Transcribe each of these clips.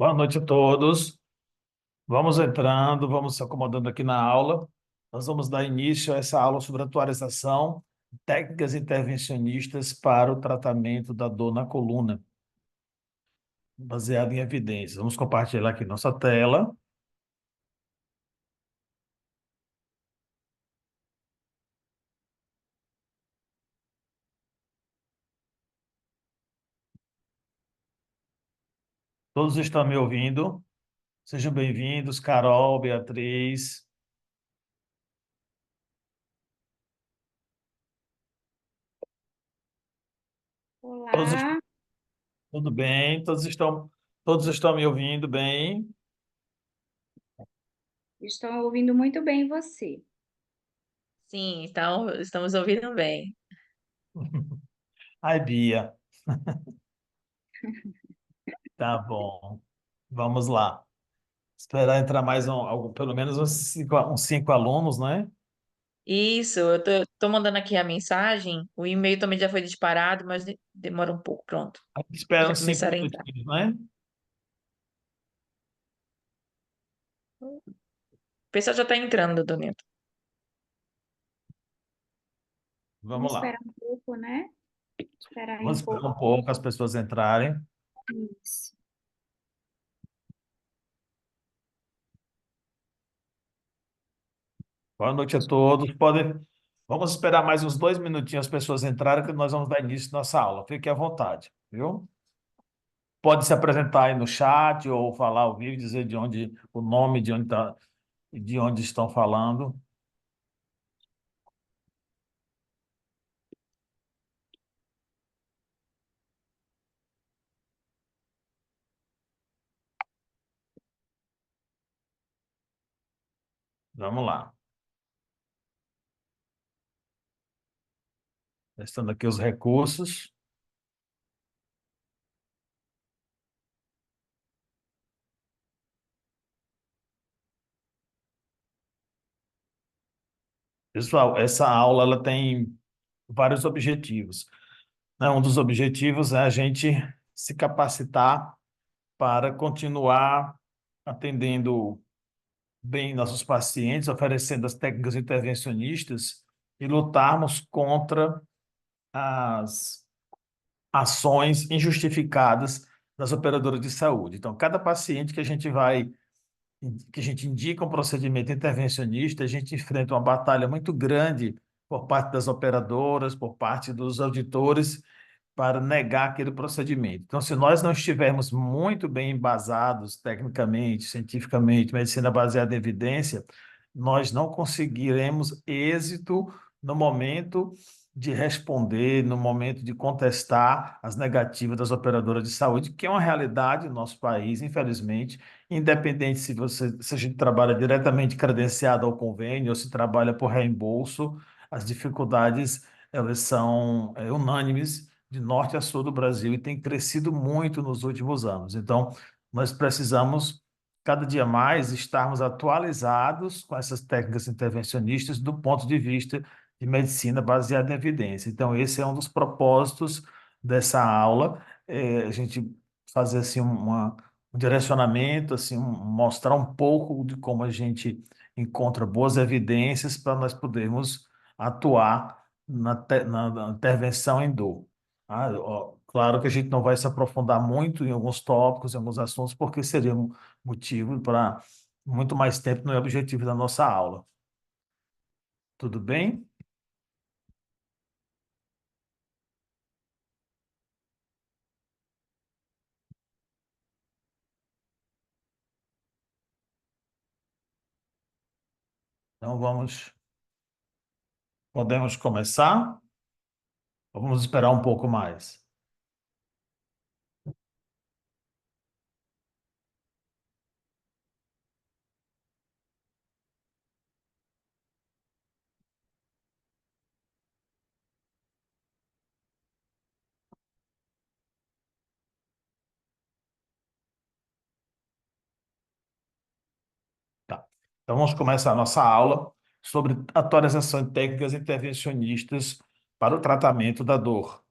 Boa noite a todos. Vamos entrando, vamos se acomodando aqui na aula. Nós vamos dar início a essa aula sobre atualização, técnicas intervencionistas para o tratamento da dor na coluna, baseado em evidências. Vamos compartilhar aqui nossa tela. Todos estão me ouvindo? Sejam bem-vindos, Carol, Beatriz. Todos, Olá, tudo bem? Todos estão me ouvindo bem? estou ouvindo muito bem você. Sim, então estamos ouvindo bem. Ai, Bia, tá bom. Vamos lá. Esperar entrar mais pelo menos uns cinco alunos, né? Isso, eu tô mandando aqui a mensagem. O e-mail também já foi disparado, mas demora um pouco. Pronto, A gente espera já uns cinco começaram a entrar. minutinhos, né? O pessoal já está entrando, Donento. Vamos Vamos lá. esperar um pouco, né? Esperar aí Vamos um esperar um pouco. pouco as pessoas entrarem. Isso. Boa noite a todos. Vamos esperar mais uns 2 minutinhos as pessoas entrarem, que nós vamos dar início à nossa aula. Fique à vontade, viu? Pode se apresentar aí no chat ou falar ao vivo, dizer de onde, o nome, de onde estão falando. Vamos lá. Testando aqui os recursos. Pessoal, essa aula ela tem vários objetivos, né? Um dos objetivos é a gente se capacitar para continuar atendendo bem nossos pacientes, oferecendo as técnicas intervencionistas e lutarmos contra as ações injustificadas das operadoras de saúde. Então, cada paciente que a gente indica um procedimento intervencionista, a gente enfrenta uma batalha muito grande por parte das operadoras, por parte dos auditores, para negar aquele procedimento. Então, se nós não estivermos muito bem embasados tecnicamente, cientificamente, medicina baseada em evidência, nós não conseguiremos êxito no momento de responder, no momento de contestar as negativas das operadoras de saúde, que é uma realidade no nosso país, infelizmente, independente se a gente trabalha diretamente credenciado ao convênio ou se trabalha por reembolso, as dificuldades elas são unânimes de norte a sul do Brasil e têm crescido muito nos últimos anos. Então, nós precisamos cada dia mais estarmos atualizados com essas técnicas intervencionistas do ponto de vista de medicina baseada em evidência. Então, esse é um dos propósitos dessa aula, a gente fazer assim um direcionamento, assim, mostrar um pouco de como a gente encontra boas evidências para nós podermos atuar na intervenção em dor. Ó, claro que a gente não vai se aprofundar muito em alguns tópicos, em alguns assuntos, porque seria um motivo para muito mais tempo, não é o objetivo da nossa aula. Tudo bem? Então podemos começar? Ou vamos esperar um pouco mais? Tá. Então vamos começar a nossa aula sobre atualização de técnicas intervencionistas para o tratamento da dor.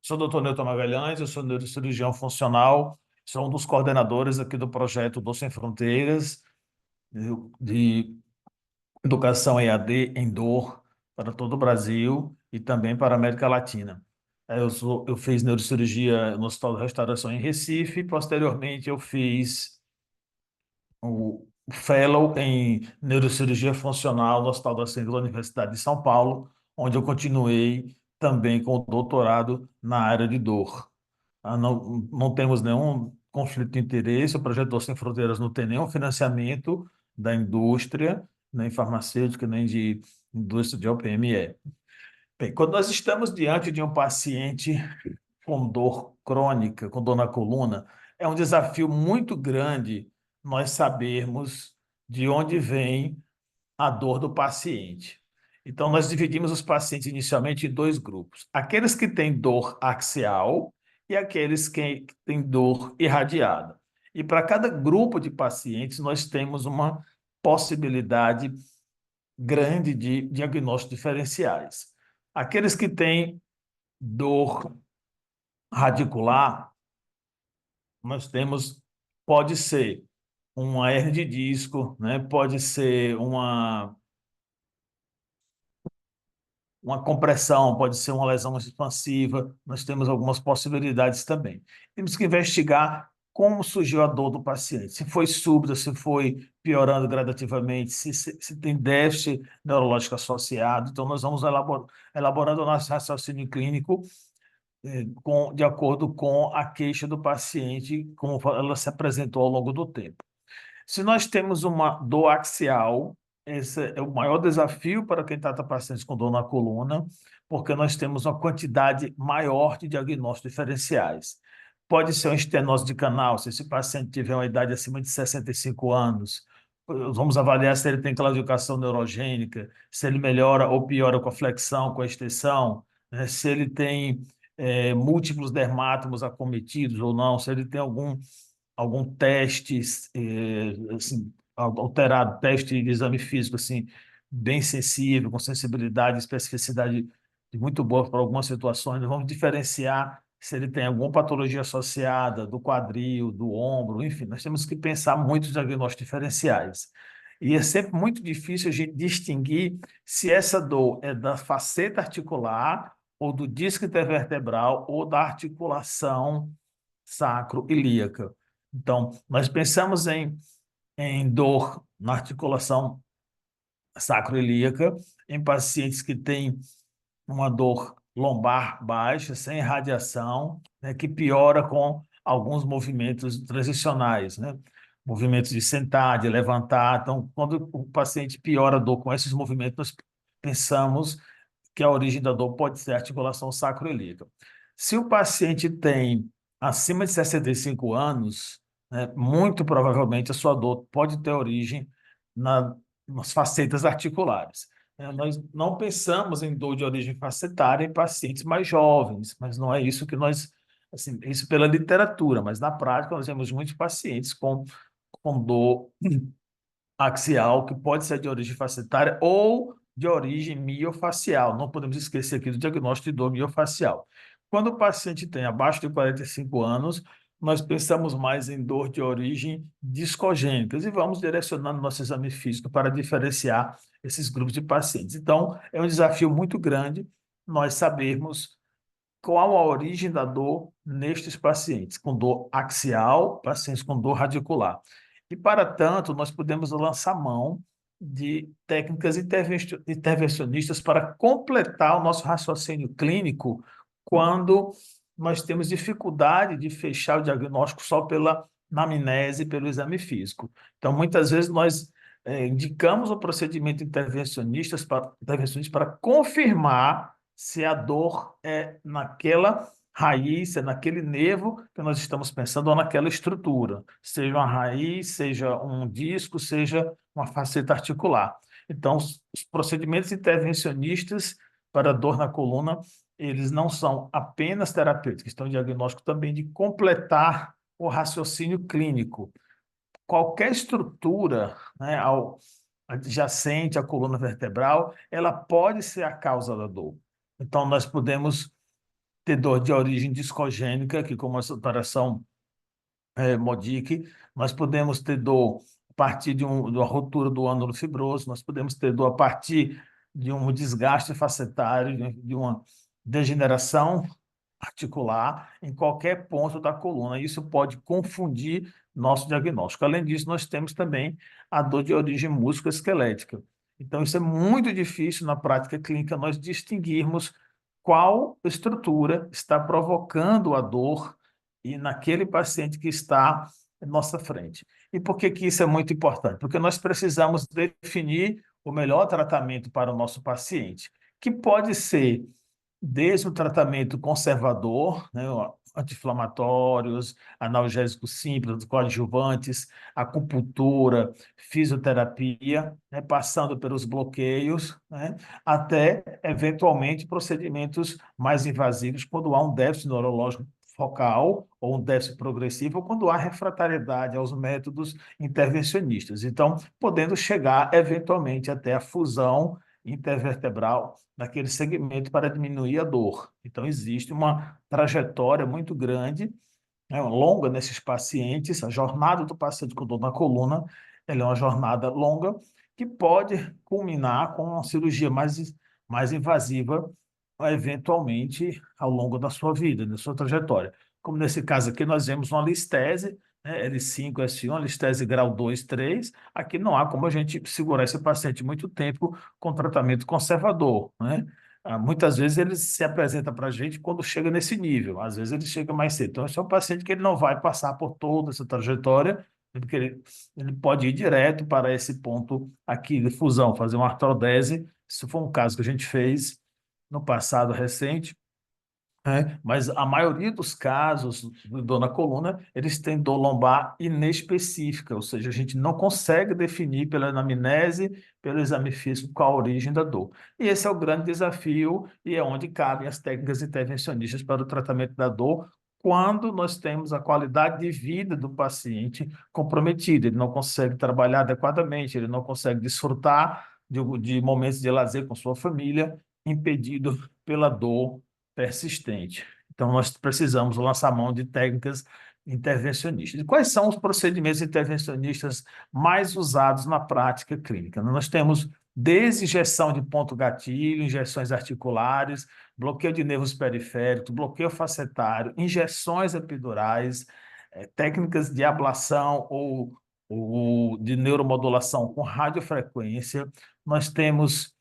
Sou o doutor Newton Magalhães, eu sou neurocirurgião funcional, sou um dos coordenadores aqui do projeto Dor Sem Fronteiras, de educação EAD em dor para todo o Brasil e também para a América Latina. Eu fiz neurocirurgia no Hospital de Restauração em Recife, posteriormente eu fiz o Fellow em Neurocirurgia Funcional no Hospital da Clínica da Universidade de São Paulo, onde eu continuei também com o doutorado na área de dor. Não temos nenhum conflito de interesse, o Projeto Dor Sem Fronteiras não tem nenhum financiamento da indústria, nem farmacêutica, nem de indústria de OPME. Bem, quando nós estamos diante de um paciente com dor crônica, com dor na coluna, é um desafio muito grande nós sabermos de onde vem a dor do paciente. Então, nós dividimos os pacientes inicialmente em dois grupos: aqueles que têm dor axial e aqueles que têm dor irradiada. E para cada grupo de pacientes, nós temos uma possibilidade grande de diagnósticos diferenciais. Aqueles que têm dor radicular, nós temos, pode ser uma hernia de disco, né? Pode ser uma compressão, pode ser uma lesão expansiva, nós temos algumas possibilidades também. Temos que investigar como surgiu a dor do paciente, se foi súbita, se foi piorando gradativamente, se tem déficit neurológico associado. Então, nós vamos elaborando o nosso raciocínio clínico de acordo com a queixa do paciente, como ela se apresentou ao longo do tempo. Se nós temos uma dor axial, esse é o maior desafio para quem trata pacientes com dor na coluna, porque nós temos uma quantidade maior de diagnósticos diferenciais. Pode ser uma estenose de canal, se esse paciente tiver uma idade acima de 65 anos. Vamos avaliar se ele tem claudicação neurogênica, se ele melhora ou piora com a flexão, com a extensão, né? Se ele tem múltiplos dermatomos acometidos ou não, se ele tem algum teste assim, alterado, teste de exame físico assim, bem sensível, com sensibilidade e especificidade muito boa para algumas situações. Nós vamos diferenciar se ele tem alguma patologia associada do quadril, do ombro, enfim, nós temos que pensar muito em diagnósticos diferenciais. E é sempre muito difícil a gente distinguir se essa dor é da faceta articular ou do disco intervertebral ou da articulação sacroiliaca. Então, nós pensamos em dor na articulação sacroiliaca em pacientes que têm uma dor lombar baixa, sem radiação, né, que piora com alguns movimentos transicionais, né? Movimentos de sentar, de levantar. Então, quando o paciente piora a dor com esses movimentos, nós pensamos que a origem da dor pode ser a articulação sacroiliaca. Se o paciente tem acima de 65 anos, né, muito provavelmente a sua dor pode ter origem nas facetas articulares. Nós não pensamos em dor de origem facetária em pacientes mais jovens, mas não é isso que nós, assim, isso pela literatura, mas na prática nós temos muitos pacientes com dor axial, que pode ser de origem facetária ou de origem miofacial. Não podemos esquecer aqui do diagnóstico de dor miofacial. Quando o paciente tem abaixo de 45 anos, nós pensamos mais em dor de origem discogênica e vamos direcionando nosso exame físico para diferenciar esses grupos de pacientes. Então, é um desafio muito grande nós sabermos qual a origem da dor nestes pacientes, com dor axial, pacientes com dor radicular. E, para tanto, nós podemos lançar mão de técnicas intervencionistas para completar o nosso raciocínio clínico quando nós temos dificuldade de fechar o diagnóstico só pela anamnese, pelo exame físico. Então, muitas vezes nós indicamos o procedimento intervencionista para confirmar se a dor é naquela raiz, é naquele nervo que nós estamos pensando ou naquela estrutura, seja uma raiz, seja um disco, seja uma faceta articular. Então, os procedimentos intervencionistas para dor na coluna, eles não são apenas terapêuticos, estão em diagnóstico também de completar o raciocínio clínico. Qualquer estrutura, né, adjacente à coluna vertebral, ela pode ser a causa da dor. Então, nós podemos ter dor de origem discogênica, que como essa alteração Modic, nós podemos ter dor a partir de uma ruptura do ânulo fibroso, nós podemos ter dor a partir de um desgaste facetário, de uma degeneração articular em qualquer ponto da coluna. Isso pode confundir nosso diagnóstico. Além disso, nós temos também a dor de origem musculoesquelética. Então, isso é muito difícil na prática clínica nós distinguirmos qual estrutura está provocando a dor e naquele paciente que está à nossa frente. E por que que isso é muito importante? Porque nós precisamos definir o melhor tratamento para o nosso paciente, que pode ser desde o tratamento conservador, né, anti-inflamatórios, analgésicos simples, coadjuvantes, acupuntura, fisioterapia, né, passando pelos bloqueios, né, até, eventualmente, procedimentos mais invasivos quando há um déficit neurológico focal ou um déficit progressivo, ou quando há refratariedade aos métodos intervencionistas. Então, podendo chegar, eventualmente, até a fusão intervertebral naquele segmento para diminuir a dor. Então, existe uma trajetória muito grande, né, longa nesses pacientes. A jornada do paciente com dor na coluna, ela é uma jornada longa que pode culminar com uma cirurgia mais invasiva, eventualmente, ao longo da sua vida, da sua trajetória. Como nesse caso aqui, nós vemos uma listese, né, L5, S1, listese grau 2, 3. Aqui não há como a gente segurar esse paciente muito tempo com tratamento conservador, né? Muitas vezes ele se apresenta para a gente quando chega nesse nível, às vezes ele chega mais cedo. Então, esse é um paciente que ele não vai passar por toda essa trajetória, porque ele pode ir direto para esse ponto aqui de fusão, fazer uma artrodese. Isso foi um caso que a gente fez no passado recente, né? Mas a maioria dos casos de dor na coluna, eles têm dor lombar inespecífica, ou seja, a gente não consegue definir pela anamnese, pelo exame físico, qual a origem da dor. E esse é o grande desafio e é onde cabem as técnicas intervencionistas para o tratamento da dor, quando nós temos a qualidade de vida do paciente comprometida. Ele não consegue trabalhar adequadamente, ele não consegue desfrutar de momentos de lazer com sua família, impedido pela dor persistente. Então, nós precisamos lançar mão de técnicas intervencionistas. E quais são os procedimentos intervencionistas mais usados na prática clínica? Nós temos desde injeção de ponto-gatilho, injeções articulares, bloqueio de nervos periféricos, bloqueio facetário, injeções epidurais, técnicas de ablação ou de neuromodulação com radiofrequência. Nós temos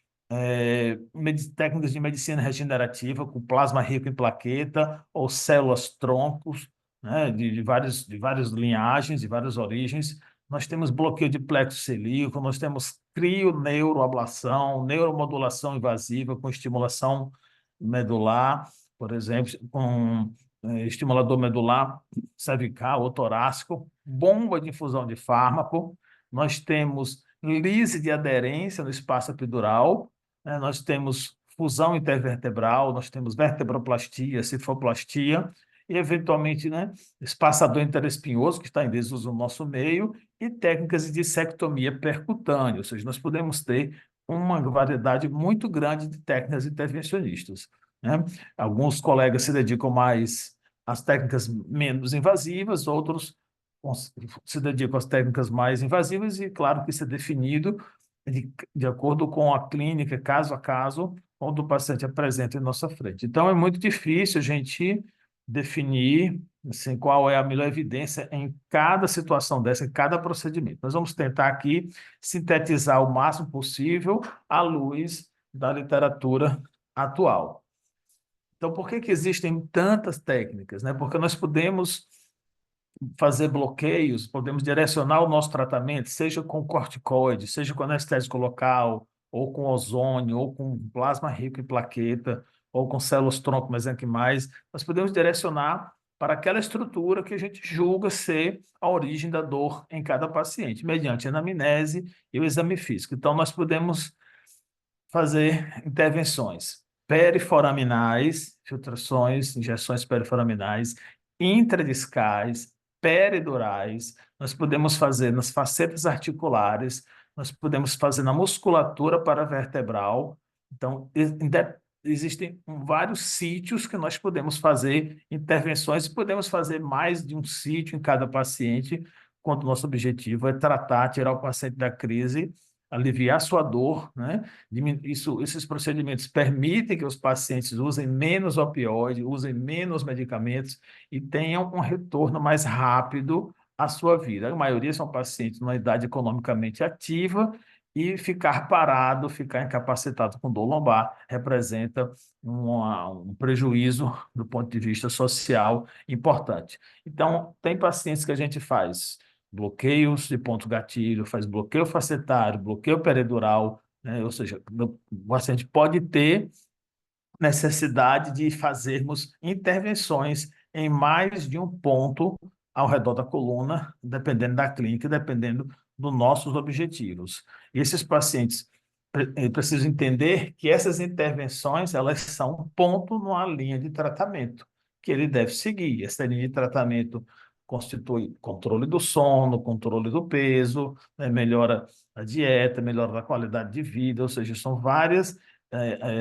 técnicas de medicina regenerativa com plasma rico em plaqueta ou células troncos, né, de várias linhagens, de várias origens. Nós temos bloqueio de plexo celíaco, nós temos crioneuroablação, neuromodulação invasiva com estimulação medular, por exemplo, com estimulador medular cervical ou torácico, bomba de infusão de fármaco. Nós temos lise de aderência no espaço epidural, né? Nós temos fusão intervertebral, nós temos vertebroplastia, cifroplastia, e, eventualmente, né, espaçador interespinhoso, que está em desuso no nosso meio, e técnicas de dissectomia percutânea, ou seja, nós podemos ter uma variedade muito grande de técnicas intervencionistas, né? Alguns colegas se dedicam mais às técnicas menos invasivas, outros se dedicam às técnicas mais invasivas, e claro que isso é definido de acordo com a clínica, caso a caso, onde o paciente apresenta em nossa frente. Então, é muito difícil a gente definir assim, qual é a melhor evidência em cada situação dessa, em cada procedimento. Nós vamos tentar aqui sintetizar o máximo possível à luz da literatura atual. Então, por que que existem tantas técnicas, né? Porque nós podemos fazer bloqueios, podemos direcionar o nosso tratamento, seja com corticoide, seja com anestésico local, ou com ozônio, ou com plasma rico em plaqueta, ou com células tronco mesenquimais. Nós podemos direcionar para aquela estrutura que a gente julga ser a origem da dor em cada paciente, mediante a anamnese e o exame físico. Então, nós podemos fazer intervenções periforaminais, filtrações, injeções periforaminais, intradiscais, peridurais, nós podemos fazer nas facetas articulares, nós podemos fazer na musculatura paravertebral. Então, existem vários sítios que nós podemos fazer intervenções e podemos fazer mais de um sítio em cada paciente, quando o nosso objetivo é tratar, tirar o paciente da crise, aliviar sua dor, né? Esses procedimentos permitem que os pacientes usem menos opioide, usem menos medicamentos e tenham um retorno mais rápido à sua vida. A maioria são pacientes numa idade economicamente ativa e ficar parado, ficar incapacitado com dor lombar, representa um prejuízo do ponto de vista social importante. Então, tem pacientes que a gente faz bloqueios de ponto gatilho, faz bloqueio facetário, bloqueio peridural, né? Ou seja, o paciente pode ter necessidade de fazermos intervenções em mais de um ponto ao redor da coluna, dependendo da clínica, dependendo dos nossos objetivos. E esses pacientes precisam entender que essas intervenções, elas são um ponto numa linha de tratamento que ele deve seguir. Essa linha de tratamento constitui controle do sono, controle do peso, né, melhora a dieta, melhora a qualidade de vida, ou seja, são várias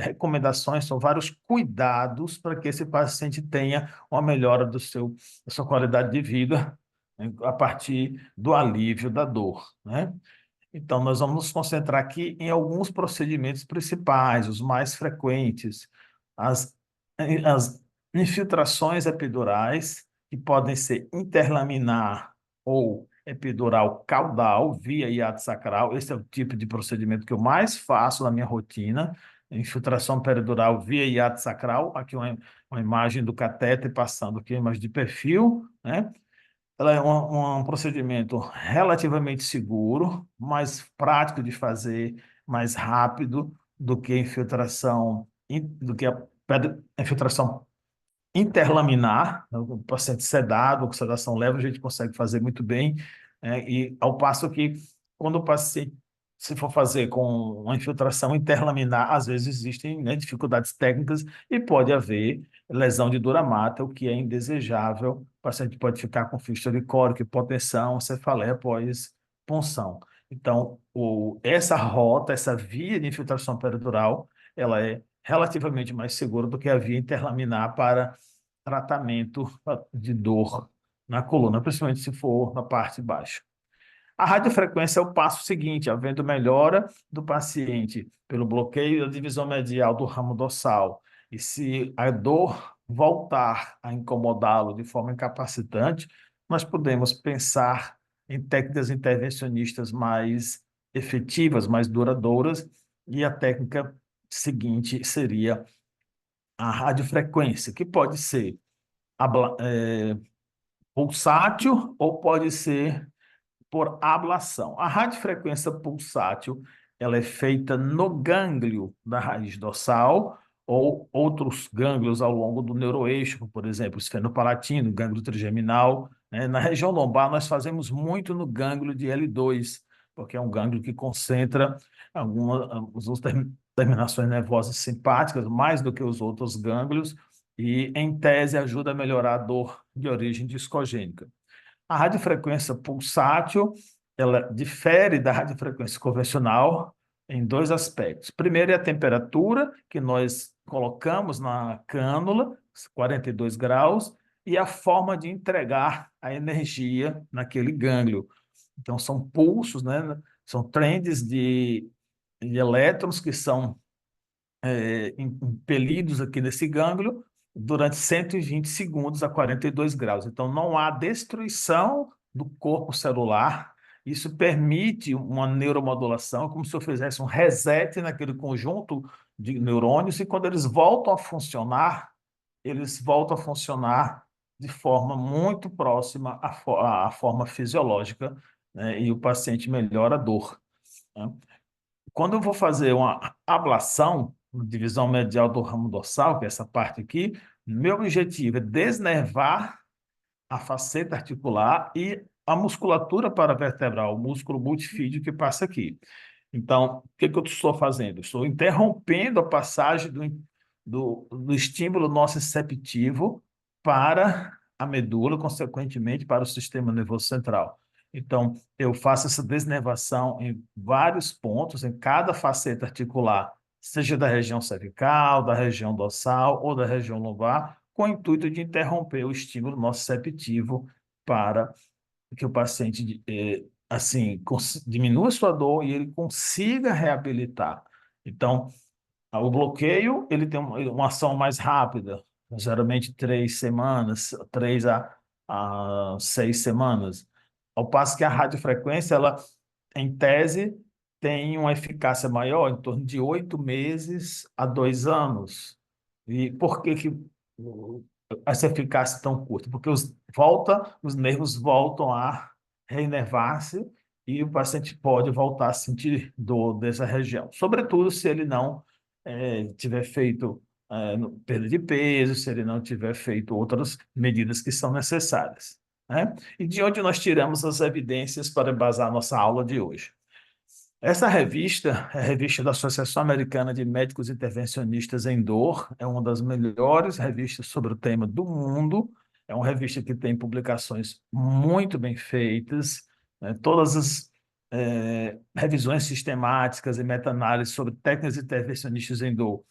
recomendações, são vários cuidados para que esse paciente tenha uma melhora da sua qualidade de vida, né, a partir do alívio da dor, né? Então, nós vamos nos concentrar aqui em alguns procedimentos principais, os mais frequentes, as, as infiltrações epidurais, que podem ser interlaminar ou epidural caudal, via hiato sacral. Esse é o tipo de procedimento que eu mais faço na minha rotina, infiltração peridural via hiato sacral. Aqui uma imagem do catéter passando aqui, uma imagem de perfil, né? Ela é um procedimento relativamente seguro, mais prático de fazer, mais rápido do que a infiltração, a infiltração interlaminar, né? O paciente sedado, com sedação leve, a gente consegue fazer muito bem, e ao passo que quando o paciente se for fazer com uma infiltração interlaminar, às vezes existem, né, dificuldades técnicas e pode haver lesão de dura mata, o que é indesejável. O paciente pode ficar com fístula licórica, hipotensão, cefaleia pós-punção. Então, essa rota, essa via de infiltração peridural, ela é relativamente mais segura do que a via interlaminar para tratamento de dor na coluna, principalmente se for na parte baixa. A radiofrequência é o passo seguinte, havendo melhora do paciente pelo bloqueio da divisão medial do ramo dorsal, e se a dor voltar a incomodá-lo de forma incapacitante, nós podemos pensar em técnicas intervencionistas mais efetivas, mais duradouras, e a técnica seguinte seria a radiofrequência, que pode ser pulsátil ou pode ser por ablação. A radiofrequência pulsátil, ela é feita no gânglio da raiz dorsal ou outros gânglios ao longo do neuroeixo, por exemplo, esfenopalatino, gânglio trigeminal, né? Na região lombar, nós fazemos muito no gânglio de L2, porque é um gânglio que concentra algumas terminações nervosas simpáticas, mais do que os outros gânglios, e, em tese, ajuda a melhorar a dor de origem discogênica. A radiofrequência pulsátil, ela difere da radiofrequência convencional em dois aspectos. Primeiro é a temperatura que nós colocamos na cânula, 42 graus, e a forma de entregar a energia naquele gânglio. Então, são pulsos, né? São trends de elétrons que são impelidos aqui nesse gânglio durante 120 segundos a 42 graus. Então, não há destruição do corpo celular. Isso permite uma neuromodulação, como se eu fizesse um reset naquele conjunto de neurônios, e quando eles voltam a funcionar de forma muito próxima à forma fisiológica, né? E o paciente melhora a dor, né? Quando eu vou fazer uma ablação, divisão medial do ramo dorsal, que é essa parte aqui, meu objetivo é desnervar a faceta articular e a musculatura paravertebral, o músculo multifídio que passa aqui. Então, o que eu estou fazendo? Estou interrompendo a passagem do estímulo nociceptivo para a medula, consequentemente para o sistema nervoso central. Então, eu faço essa desnervação em vários pontos, em cada faceta articular seja da região cervical, da região dorsal ou da região lombar, com o intuito de interromper o estímulo nociceptivo para que o paciente assim diminua sua dor e ele consiga reabilitar. Então, o bloqueio ele tem uma ação mais rápida, geralmente 3 semanas, 3 a 6 semanas. Ao passo que a radiofrequência, ela, em tese, tem uma eficácia maior, em torno de 8 meses a 2 anos. E por que que essa eficácia é tão curta? Porque os nervos voltam a reinervar-se e o paciente pode voltar a sentir dor dessa região. Sobretudo se ele não tiver feito perda de peso, se ele não tiver feito outras medidas que são necessárias, né? E de onde nós tiramos as evidências para embasar a nossa aula de hoje? Essa revista é a revista da Associação Americana de Médicos Intervencionistas em Dor, é uma das melhores revistas sobre o tema do mundo, é uma revista que tem publicações muito bem feitas, né? Todas as revisões sistemáticas e meta-análises sobre técnicas intervencionistas em dor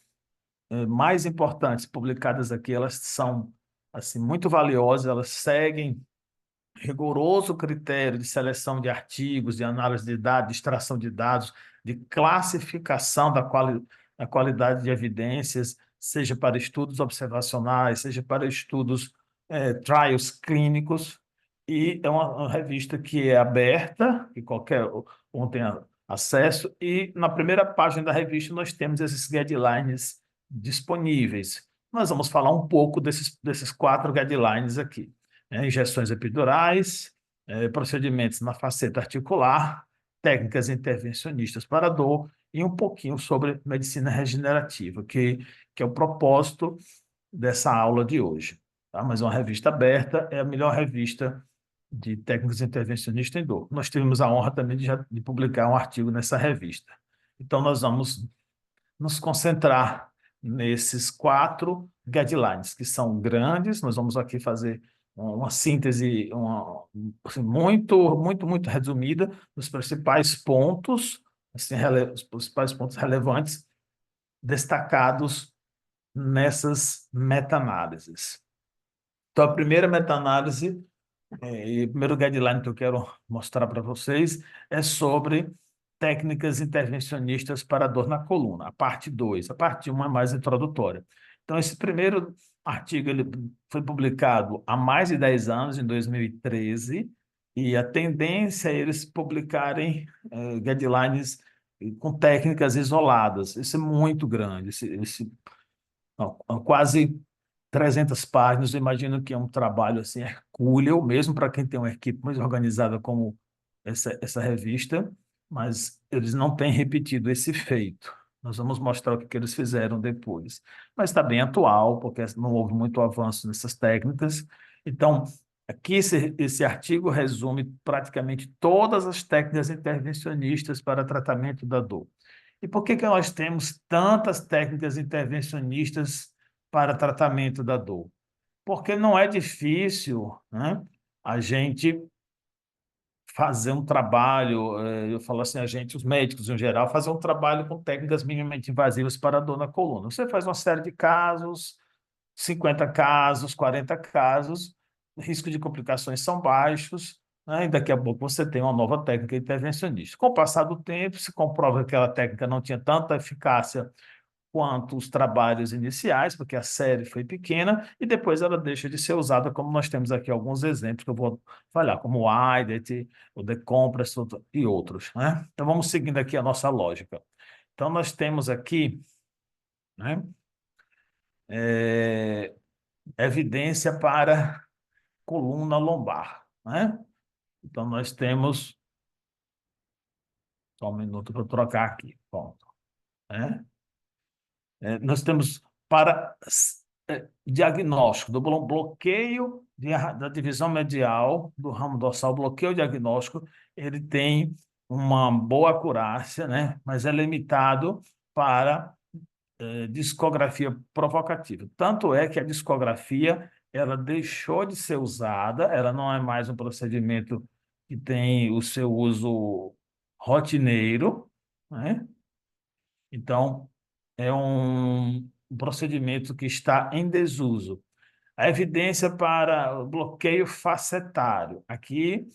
mais importantes publicadas aqui, elas são assim muito valiosas, elas seguem rigoroso critério de seleção de artigos, de análise de dados, de extração de dados, de classificação da qualidade de evidências, seja para estudos observacionais, seja para estudos, trials clínicos, e é uma revista que é aberta, que qualquer um tem acesso, e na primeira página da revista nós temos esses guidelines disponíveis. Nós vamos falar um pouco desses 4 guidelines aqui, né? Injeções epidurais, procedimentos na faceta articular, técnicas intervencionistas para dor e um pouquinho sobre medicina regenerativa, que é o propósito dessa aula de hoje. Tá? Mas uma revista aberta é a melhor revista de técnicas intervencionistas em dor. Nós tivemos a honra também de publicar um artigo nessa revista. Então, nós vamos nos concentrar nesses 4 guidelines, que são grandes. Nós vamos aqui fazer uma síntese assim, muito resumida dos principais pontos, assim, os principais pontos relevantes destacados nessas meta-análises. Então, a primeira meta-análise, e o primeiro guideline que eu quero mostrar para vocês é sobre técnicas intervencionistas para dor na coluna, a parte 2. A parte 1 é mais introdutória. Então, esse primeiro artigo ele foi publicado há mais de 10 anos, em 2013, e a tendência é eles publicarem guidelines com técnicas isoladas. Isso é muito grande, não, quase 300 páginas. Eu imagino que é um trabalho assim, hercúleo, mesmo para quem tem uma equipe mais organizada como essa revista, mas eles não têm repetido esse feito. Nós vamos mostrar o que eles fizeram depois. Mas está bem atual, porque não houve muito avanço nessas técnicas. Então, aqui esse artigo resume praticamente todas as técnicas intervencionistas para tratamento da dor. E por que que nós temos tantas técnicas intervencionistas para tratamento da dor? Porque não é difícil, né, a gente fazer um trabalho, eu falo assim, a gente, os médicos em geral, fazer um trabalho com técnicas minimamente invasivas para a dor na coluna. Você faz uma série de casos, 50 casos, 40 casos, o risco de complicações são baixos, né? E daqui a pouco você tem uma nova técnica intervencionista. Com o passar do tempo, se comprova que aquela técnica não tinha tanta eficácia quanto os trabalhos iniciais, porque a série foi pequena, e depois ela deixa de ser usada, como nós temos aqui alguns exemplos que eu vou falar, como o IDET, o Decompress e outros, né? Então, vamos seguindo aqui a nossa lógica. Então, nós temos aqui, né, evidência para coluna lombar, né? Então, nós temos... Só um minuto para eu trocar aqui. Pronto. Né? Nós temos para diagnóstico do bloqueio da divisão medial do ramo dorsal, bloqueio diagnóstico, ele tem uma boa acurácia, né? Mas é limitado para discografia provocativa. Tanto é que a discografia ela deixou de ser usada, ela não é mais um procedimento que tem o seu uso rotineiro, né? Então, é um procedimento que está em desuso. A evidência para o bloqueio facetário. Aqui,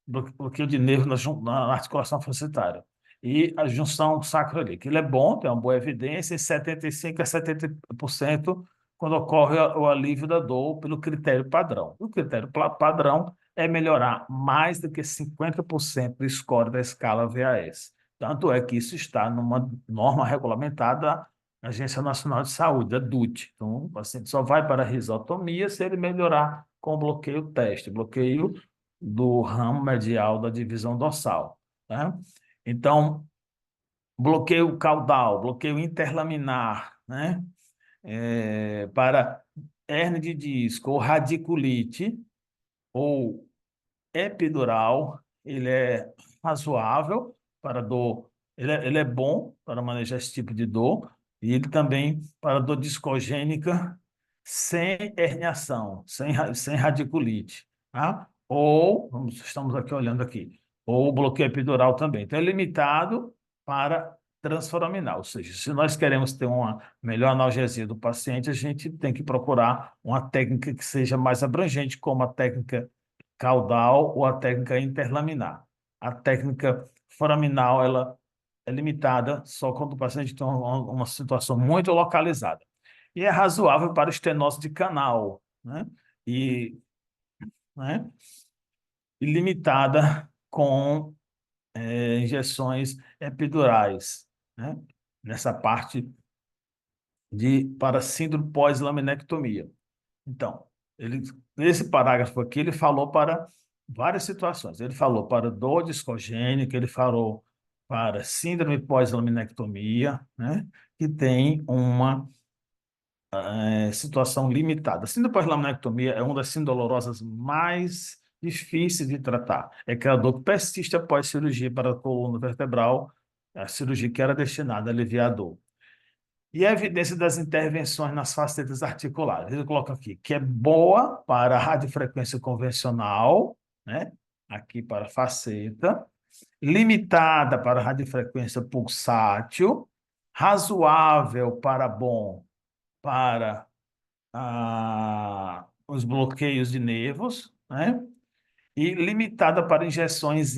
bloqueio de nervo na articulação facetária. E a junção sacroiliaca. Ele é bom, tem uma boa evidência, em 75% a 70% quando ocorre o alívio da dor pelo critério padrão. O critério padrão é melhorar mais do que 50% do score da escala VAS. Tanto é que isso está numa norma regulamentada Agência Nacional de Saúde, a DUT. Então, o paciente só vai para a risotomia se ele melhorar com o bloqueio teste, bloqueio do ramo medial da divisão dorsal, né? Então, bloqueio caudal, bloqueio interlaminar, né? Para hernia de disco ou radiculite ou epidural, ele é razoável para dor, ele é bom para manejar esse tipo de dor, e ele também para dor discogênica sem herniação, sem radiculite, tá? Ou, estamos aqui olhando aqui, ou bloqueio epidural também. Então, é limitado para transforaminal, ou seja, se nós queremos ter uma melhor analgesia do paciente, a gente tem que procurar uma técnica que seja mais abrangente, como a técnica caudal ou a técnica interlaminar. A técnica foraminal, ela é limitada só quando o paciente tem uma situação muito localizada. E é razoável para estenose de canal, né? E, né? E limitada com injeções epidurais, né? Nessa parte para síndrome pós-laminectomia. Então, nesse parágrafo aqui, ele falou para várias situações. Ele falou para dor discogênica, ele falou para síndrome pós-laminectomia, né, que tem uma situação limitada. A síndrome pós-laminectomia é uma das síndromes dolorosas mais difíceis de tratar. É aquela dor que persiste após cirurgia para a coluna vertebral, a cirurgia que era destinada a aliviar a dor. E a evidência das intervenções nas facetas articulares. Ele coloca aqui que é boa para a radiofrequência convencional, né? Aqui para a faceta, limitada para a radiofrequência pulsátil, razoável para bom para os bloqueios de nervos, né? E limitada para injeções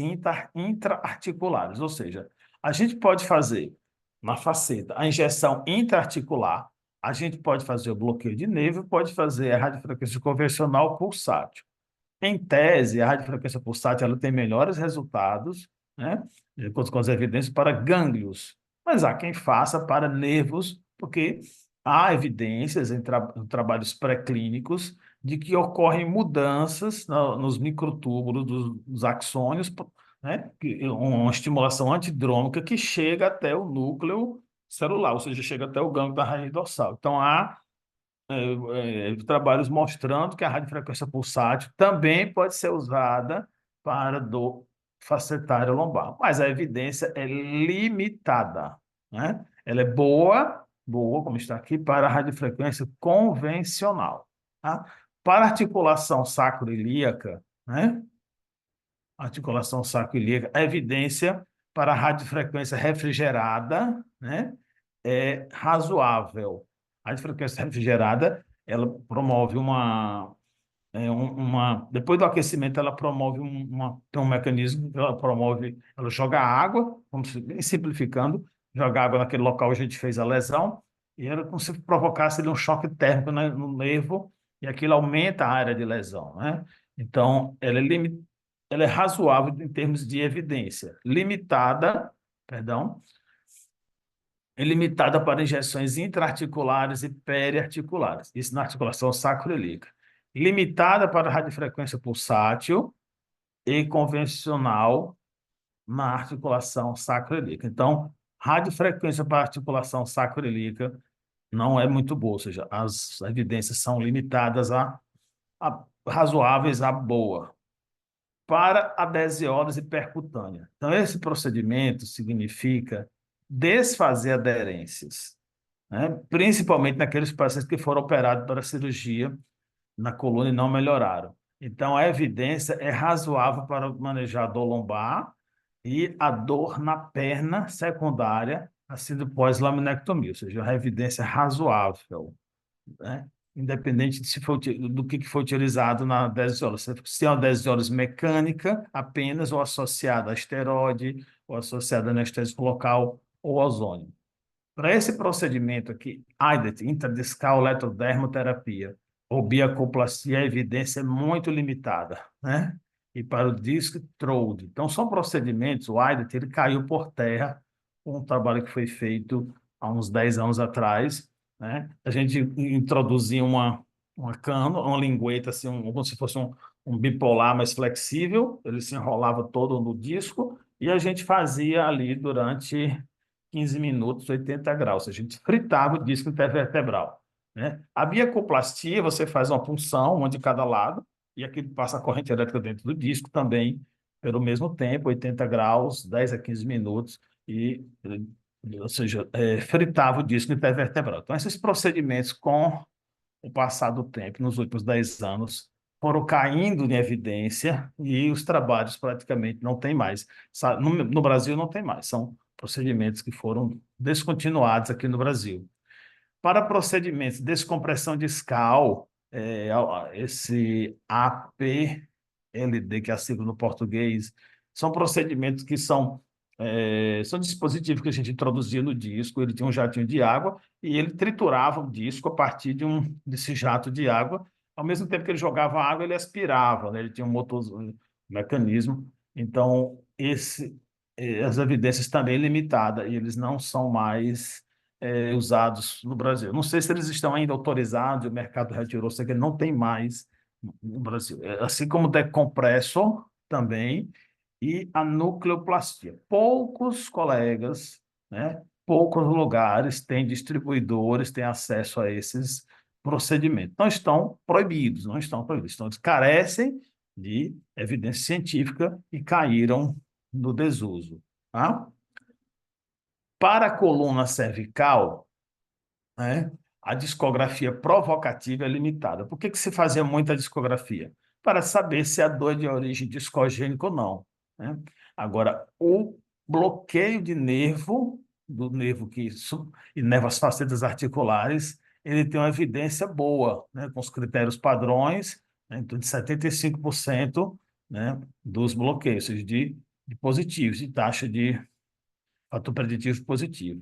intraarticulares, ou seja, a gente pode fazer na faceta a injeção intraarticular, a gente pode fazer o bloqueio de nervo, pode fazer a radiofrequência convencional pulsátil. Em tese, a radiofrequência pulsátil ela tem melhores resultados, né, de acordo com as evidências, para gânglios, mas há quem faça para nervos, porque há evidências em trabalhos pré-clínicos de que ocorrem mudanças nos microtúbulos dos axônios, né, uma estimulação antidrômica que chega até o núcleo celular, ou seja, chega até o gânglio da raiz dorsal. Então, há trabalhos mostrando que a radiofrequência pulsátil também pode ser usada para dor facetária lombar, mas a evidência é limitada, né? Ela é boa, boa, como está aqui, para a radiofrequência convencional, tá? Para articulação sacroiliaca, né? Articulação sacroiliaca, a evidência para a radiofrequência refrigerada, né? É razoável. A frequência refrigerada, ela promove depois do aquecimento, ela promove tem um mecanismo, ela promove, ela joga água, bem simplificando, joga água naquele local onde a gente fez a lesão, e era como se provocasse ali um choque térmico no nervo, e aquilo aumenta a área de lesão, né? Então, ela é razoável em termos de evidência, limitada, perdão, é limitada para injeções intraarticulares e periarticulares, isso na articulação sacroiliaca. Limitada para radiofrequência pulsátil e convencional na articulação sacroiliaca. Então, radiofrequência para articulação sacroiliaca não é muito boa, ou seja, as evidências são limitadas a razoáveis a boa. Para adesiólise percutânea. Então, esse procedimento significa desfazer aderências, né? Principalmente naqueles pacientes que foram operados para cirurgia na coluna e não melhoraram. Então, a evidência é razoável para manejar a dor lombar e a dor na perna secundária a síndrome pós-laminectomia, ou seja, uma evidência razoável, né? Independente de se for, do que foi utilizado na adesiólise. Se é uma adesiólise mecânica apenas, ou associada a esteroide, ou associada a anestésico local, ou ozônio. Para esse procedimento aqui, AIDET, intradiscal eletrodermoterapia, ou biacoplastia, a evidência é muito limitada, né? E para o disc TROD. Então, são procedimentos, o AIDET, ele caiu por terra com um trabalho que foi feito há uns 10 anos atrás, né? A gente introduzia uma cano, uma lingueta, assim, como se fosse um bipolar mais flexível, ele se enrolava todo no disco, e a gente fazia ali durante 15 minutos, 80 graus. A gente fritava o disco intervertebral, né? A biacoplastia, você faz uma punção, uma de cada lado, e aqui passa a corrente elétrica dentro do disco também, pelo mesmo tempo, 80 graus, 10 a 15 minutos, ou seja, fritava o disco intervertebral. Então, esses procedimentos, com o passar do tempo, nos últimos 10 anos, foram caindo em evidência e os trabalhos praticamente não tem mais. No Brasil não tem mais, são procedimentos que foram descontinuados aqui no Brasil. Para procedimentos de descompressão discal, esse APLD, que é a sigla no português, são procedimentos que são dispositivos que a gente introduzia no disco. Ele tinha um jatinho de água e ele triturava o disco a partir desse jato de água. Ao mesmo tempo que ele jogava água, ele aspirava, né? Ele tinha um mecanismo. Então, as evidências também limitadas, e eles não são mais usados no Brasil. Não sei se eles estão ainda autorizados, o mercado retirou, sei que não tem mais no Brasil. Assim como o decompressor também, e a nucleoplastia. Poucos colegas, né, poucos lugares têm distribuidores, têm acesso a esses procedimentos. Não estão proibidos, não estão proibidos. Então, eles carecem de evidência científica e caíram no desuso. Tá? Para a coluna cervical, né, a discografia provocativa é limitada. Por que se fazia muita discografia? Para saber se a dor é de origem discogênica ou não, né? Agora, o bloqueio de nervo, do nervo que inerva as facetas articulares, ele tem uma evidência boa, né, com os critérios padrões, né, então de 75%, né, dos bloqueios, ou seja, de positivos, de taxa de fator preditivo positivo.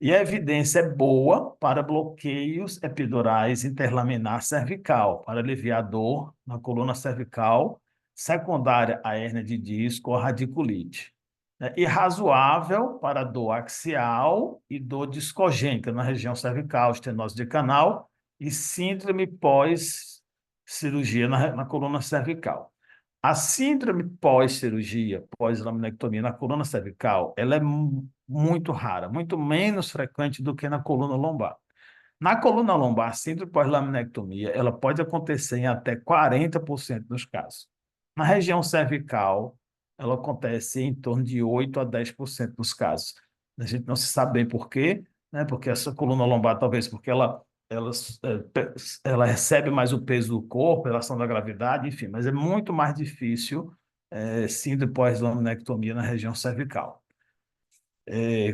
E a evidência é boa para bloqueios epidurais interlaminar cervical, para aliviar a dor na coluna cervical, secundária à hérnia de disco ou radiculite, né? E razoável para dor axial e dor discogênica na região cervical, estenose de canal e síndrome pós-cirurgia na coluna cervical. A síndrome pós-cirurgia, pós-laminectomia na coluna cervical, ela é muito rara, muito menos frequente do que na coluna lombar. Na coluna lombar, a síndrome pós-laminectomia, ela pode acontecer em até 40% dos casos. Na região cervical, ela acontece em torno de 8 a 10% dos casos. A gente não se sabe bem por quê, né? Porque essa coluna lombar, talvez porque ela, ela recebe mais o peso do corpo, a ação da gravidade, enfim, mas é muito mais difícil síndrome pós-laminectomia na região cervical.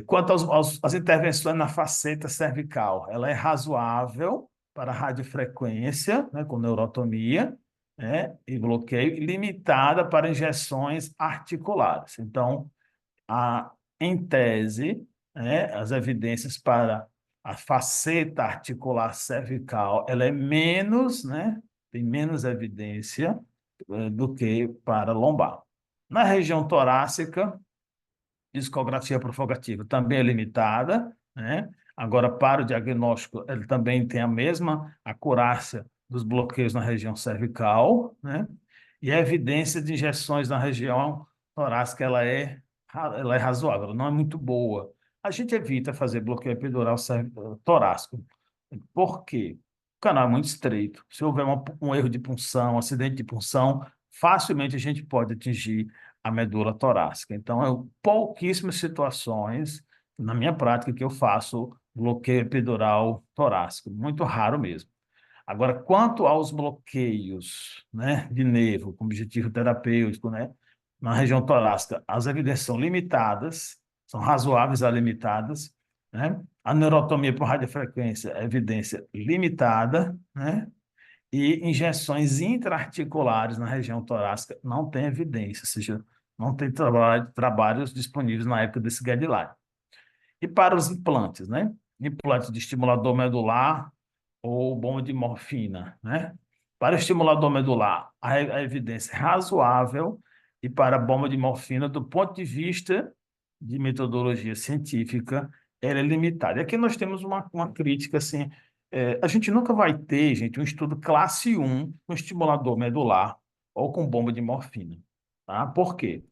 Quanto às intervenções na faceta cervical, ela é razoável para radiofrequência, né, com neurotomia, né, e bloqueio, e limitada para injeções articulares. Então, em tese, né, as evidências para a faceta articular cervical, ela é menos, né, tem menos evidência do que para lombar. Na região torácica, discografia provocativa também é limitada, né? Agora, para o diagnóstico, ele também tem a mesma acurácia dos bloqueios na região cervical, né? E a evidência de injeções na região torácica, ela é razoável, ela não é muito boa. A gente evita fazer bloqueio epidural torácico. Por quê? O canal é muito estreito. Se houver um erro de punção, um acidente de punção, facilmente a gente pode atingir a medula torácica. Então, pouquíssimas situações, na minha prática, que eu faço bloqueio epidural torácico, muito raro mesmo. Agora, quanto aos bloqueios, né, de nervo, com objetivo terapêutico, né, na região torácica, as evidências são limitadas, são razoáveis a limitadas, né? A neurotomia por radiofrequência é evidência limitada, né? E injeções intraarticulares na região torácica não tem evidência, ou seja, não tem trabalhos disponíveis na época desse guideline. E para os implantes, né? Implante de estimulador medular ou bomba de morfina, né? Para o estimulador medular, a evidência é razoável e para a bomba de morfina, do ponto de vista de metodologia científica, ela é limitada. E aqui nós temos uma crítica, assim, a gente nunca vai ter, gente, um estudo classe 1 com estimulador medular ou com bomba de morfina, tá? Por quê?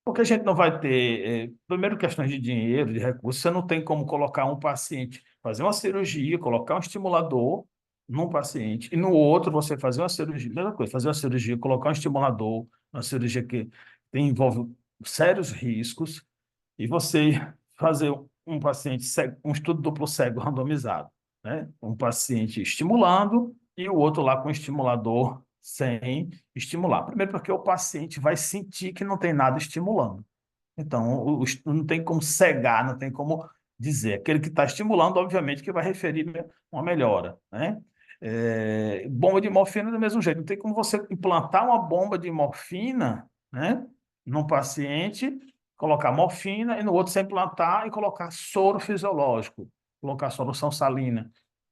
Porque a gente não vai ter, primeiro, questões de dinheiro, de recursos, você não tem como colocar um paciente, fazer uma cirurgia, colocar um estimulador num paciente, e no outro você fazer uma cirurgia, mesma coisa, fazer uma cirurgia, colocar um estimulador, uma cirurgia que envolve sérios riscos, e você fazer um paciente cego, um estudo duplo cego randomizado, né? Um paciente estimulando e o outro lá com estimulador sem estimular. Primeiro, porque o paciente vai sentir que não tem nada estimulando. Então, não tem como cegar, não tem como dizer. Aquele que está estimulando, obviamente, que vai referir uma melhora, né? Bomba de morfina do mesmo jeito. Não tem como você implantar uma bomba de morfina, né, num paciente, colocar morfina e no outro você implantar e colocar soro fisiológico, colocar solução salina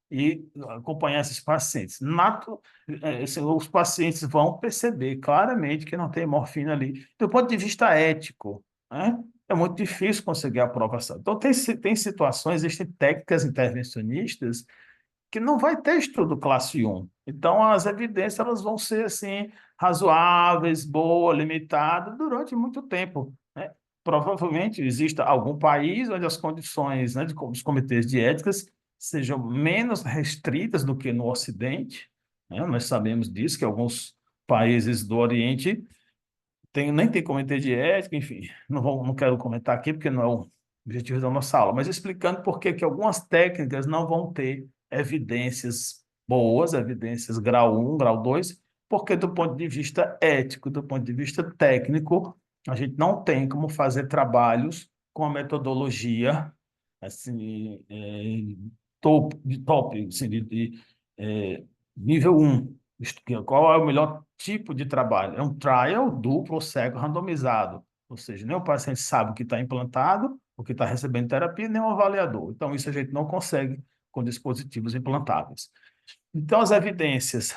e acompanhar esses pacientes. Os pacientes vão perceber claramente que não tem morfina ali. Do ponto de vista ético, né? É muito difícil conseguir a aprovação. Então, tem situações, existem técnicas intervencionistas que não vai ter estudo classe 1. Então, as evidências elas vão ser assim, razoáveis, boa, limitada, durante muito tempo, né? Provavelmente exista algum país onde as condições, né, dos comitês de éticas sejam menos restritas do que no Ocidente, né? Nós sabemos disso, que alguns países do Oriente nem tem comitê de ética, enfim, não quero comentar aqui porque não é o objetivo da nossa aula, mas explicando por que algumas técnicas não vão ter evidências boas, evidências grau 1, grau 2, porque do ponto de vista ético, do ponto de vista técnico, a gente não tem como fazer trabalhos com a metodologia assim, top assim, é, nível 1. Qual é o melhor tipo de trabalho? É um trial duplo ou cego randomizado, ou seja, nem o paciente sabe o que está implantado, o que está recebendo terapia, nem o avaliador. Então, isso a gente não consegue com dispositivos implantáveis. Então, as evidências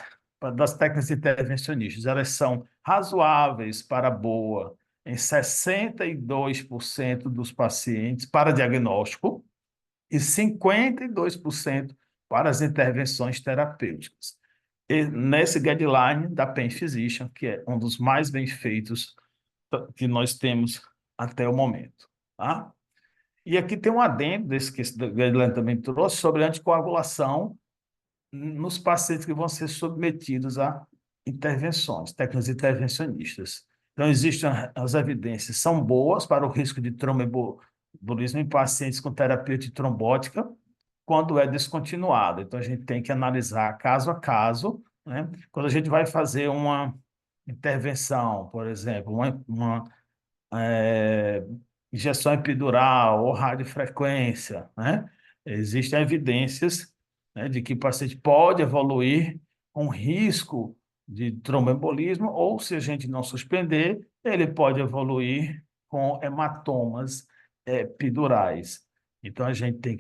das técnicas intervencionistas, elas são razoáveis para boa em 62% dos pacientes para diagnóstico e 52% para as intervenções terapêuticas. E nesse guideline da Pain Physician, que é um dos mais bem feitos que nós temos até o momento, tá? E aqui tem um adendo desse que esse guideline também trouxe sobre anticoagulação nos pacientes que vão ser submetidos a intervenções, técnicas intervencionistas. Então, existem as evidências, são boas para o risco de tromboembolismo em pacientes com terapia trombótica, quando é descontinuado. Então, a gente tem que analisar caso a caso, né? Quando a gente vai fazer uma intervenção, por exemplo, é, injeção epidural ou radiofrequência, né? Existem evidências, né, de que o paciente pode evoluir com risco de tromboembolismo, ou se a gente não suspender, ele pode evoluir com hematomas epidurais. Então, a gente tem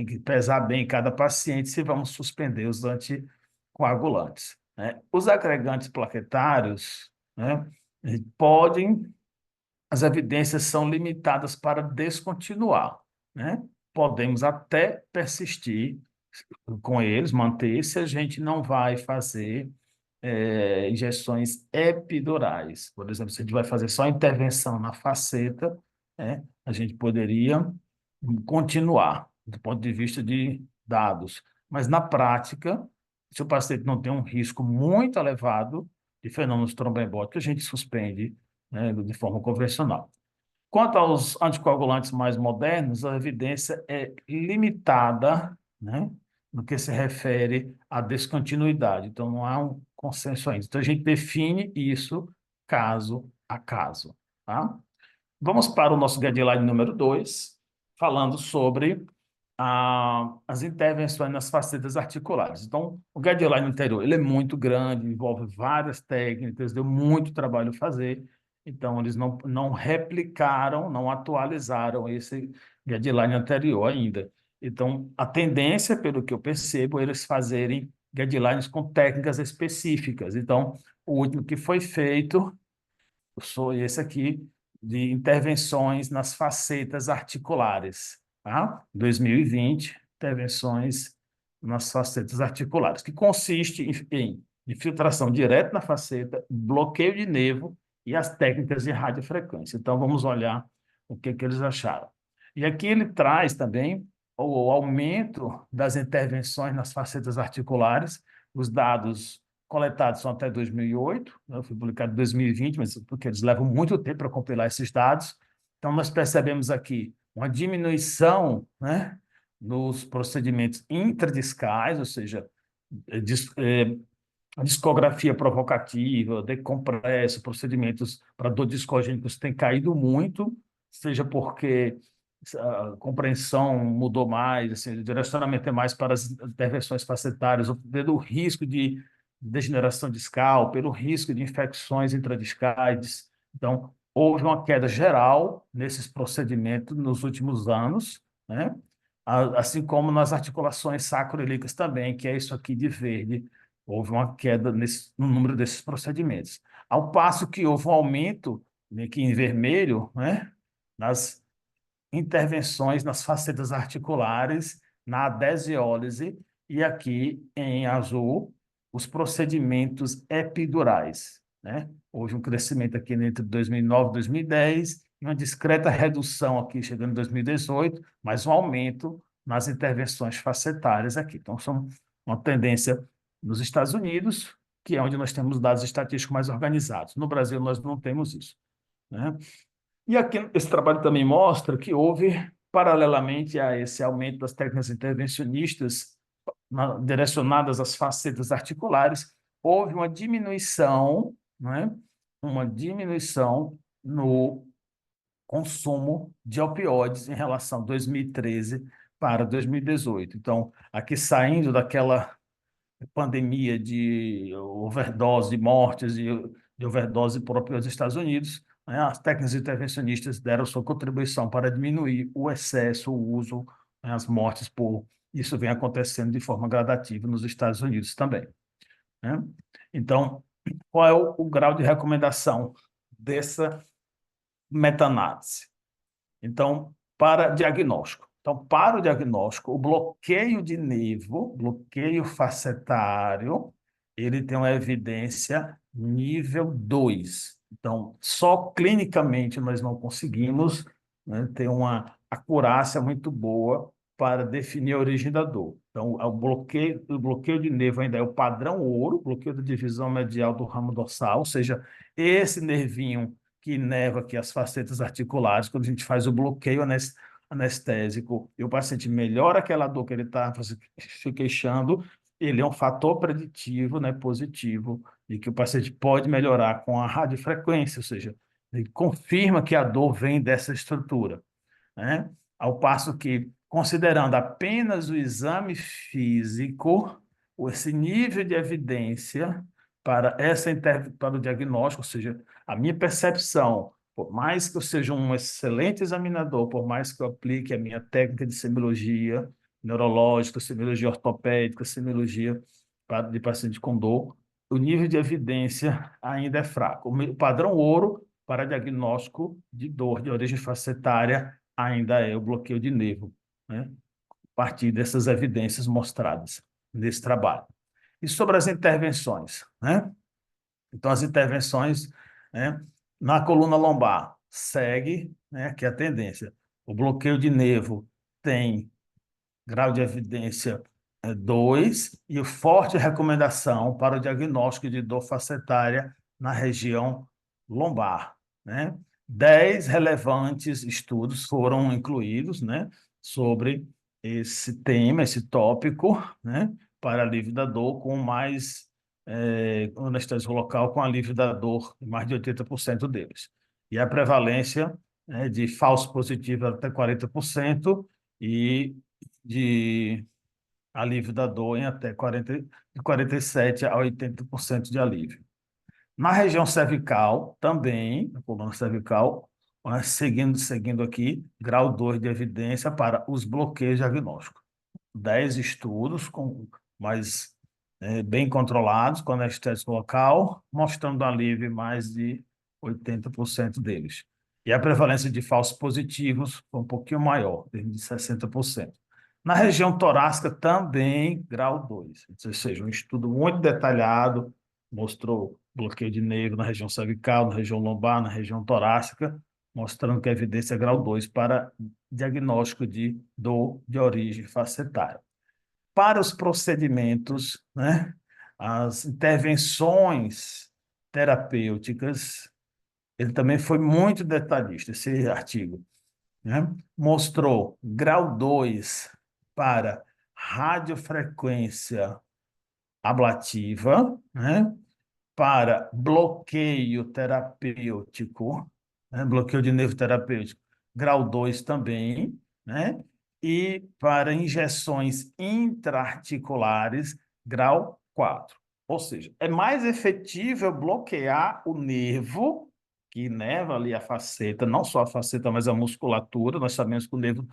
que pesar bem cada paciente se vamos suspender os anticoagulantes, né? Os agregantes plaquetários, né, podem as evidências são limitadas para descontinuar, né? Podemos até persistir com eles, manter, se a gente não vai fazer injeções epidurais. Por exemplo, se a gente vai fazer só intervenção na faceta, né, a gente poderia continuar, do ponto de vista de dados. Mas, na prática, se o paciente não tem um risco muito elevado de fenômenos tromboembólicos, a gente suspende, né, de forma convencional. Quanto aos anticoagulantes mais modernos, a evidência é limitada, né, no que se refere à descontinuidade. Então, não há um consenso ainda. Então, a gente define isso caso a caso, tá? Vamos para o nosso guideline número 2, falando sobre as intervenções nas facetas articulares. Então, o guideline anterior, ele é muito grande, envolve várias técnicas, deu muito trabalho fazer, então eles não replicaram, não atualizaram esse guideline anterior ainda. Então, a tendência, pelo que eu percebo, é eles fazerem guidelines com técnicas específicas. Então, o último que foi feito foi esse aqui, de intervenções nas facetas articulares, tá? 2020, intervenções nas facetas articulares, que consiste em infiltração direta na faceta, bloqueio de nervo e as técnicas de radiofrequência. Então, vamos olhar o que eles acharam. E aqui ele traz também o aumento das intervenções nas facetas articulares, os dados coletados são até 2008, né? Foi publicado em 2020, mas porque eles levam muito tempo para compilar esses dados. Então, nós percebemos aqui uma diminuição, né, nos procedimentos intradiscais, ou seja, a discografia provocativa, decompresso, procedimentos para dor discogênicos têm caído muito, seja porque a compreensão mudou mais, assim, o direcionamento é mais para as intervenções facetárias, pelo risco de degeneração discal, pelo risco de infecções intradiscais. Então, houve uma queda geral nesses procedimentos nos últimos anos, né? Assim como nas articulações sacroiliacas também, que é isso aqui de verde, houve uma queda no número desses procedimentos. Ao passo que houve um aumento, aqui em vermelho, né, nas intervenções nas facetas articulares, na adesiólise, e aqui em azul, os procedimentos epidurais, né? Houve um crescimento aqui entre 2009 e 2010, e uma discreta redução aqui chegando em 2018, mas um aumento nas intervenções facetárias aqui. Então, são uma tendência nos Estados Unidos, que é onde nós temos dados estatísticos mais organizados. No Brasil, nós não temos isso, né? E aqui esse trabalho também mostra que houve, paralelamente a esse aumento das técnicas intervencionistas direcionadas às facetas articulares, houve uma diminuição, né? Uma diminuição no consumo de opioides em relação a 2013 para 2018. Então, aqui saindo daquela pandemia de overdose, de mortes de overdose por opioides nos Estados Unidos, né, as técnicas intervencionistas deram sua contribuição para diminuir o excesso, o uso, né, as mortes por... Isso vem acontecendo de forma gradativa nos Estados Unidos também, né? Então, qual é o grau de recomendação dessa meta-análise? Então, para diagnóstico. Então, para o diagnóstico, o bloqueio de nervo, bloqueio facetário, ele tem uma evidência nível 2. Então, só clinicamente nós não conseguimos, né, ter uma acurácia muito boa para definir a origem da dor. Então, o bloqueio de nervo ainda é o padrão ouro, bloqueio da divisão medial do ramo dorsal, ou seja, esse nervinho que inerva aqui as facetas articulares, quando a gente faz o bloqueio anestésico e o paciente melhora aquela dor que ele está se queixando, ele é um fator preditivo, né, positivo, de que o paciente pode melhorar com a radiofrequência, ou seja, ele confirma que a dor vem dessa estrutura, né? Ao passo que, considerando apenas o exame físico, esse nível de evidência para o diagnóstico, ou seja, a minha percepção, por mais que eu seja um excelente examinador, por mais que eu aplique a minha técnica de semiologia neurológica, semiologia ortopédica, semiologia de paciente com dor, o nível de evidência ainda é fraco. O padrão ouro para diagnóstico de dor de origem facetária ainda é o bloqueio de nervo, né? A partir dessas evidências mostradas nesse trabalho. E sobre as intervenções, né? Então, as intervenções, né, na coluna lombar segue, né, que é a tendência. O bloqueio de nervo tem grau de evidência 2 e o forte recomendação para o diagnóstico de dor facetária na região lombar, né? 10 relevantes estudos foram incluídos, né, sobre esse tema, esse tópico, né, para alívio da dor com mais anestésico local com alívio da dor em mais de 80% deles. E a prevalência, né, de falso positivo até 40% e de alívio da dor em até 47 a 80% de alívio. Na região cervical, também, na coluna cervical, nós seguindo aqui, grau 2 de evidência para os bloqueios diagnósticos. 10 estudos mais bem controlados, com anestésico local, mostrando alívio em mais de 80% deles. E a prevalência de falsos positivos foi um pouquinho maior, de 60%. Na região torácica também, grau 2, ou seja, um estudo muito detalhado, mostrou bloqueio de nervo na região cervical, na região lombar, na região torácica, mostrando que a evidência é grau 2 para diagnóstico de dor de origem facetária. Para os procedimentos, né, as intervenções terapêuticas, ele também foi muito detalhista, esse artigo, né? Mostrou grau 2 para radiofrequência ablativa, né? Para bloqueio terapêutico, né? Bloqueio de nervo terapêutico, grau 2 também, né? E para injeções intraarticulares, grau 4. Ou seja, é mais efetivo eu bloquear o nervo que inerva ali a faceta, não só a faceta, mas a musculatura. Nós sabemos que o nervo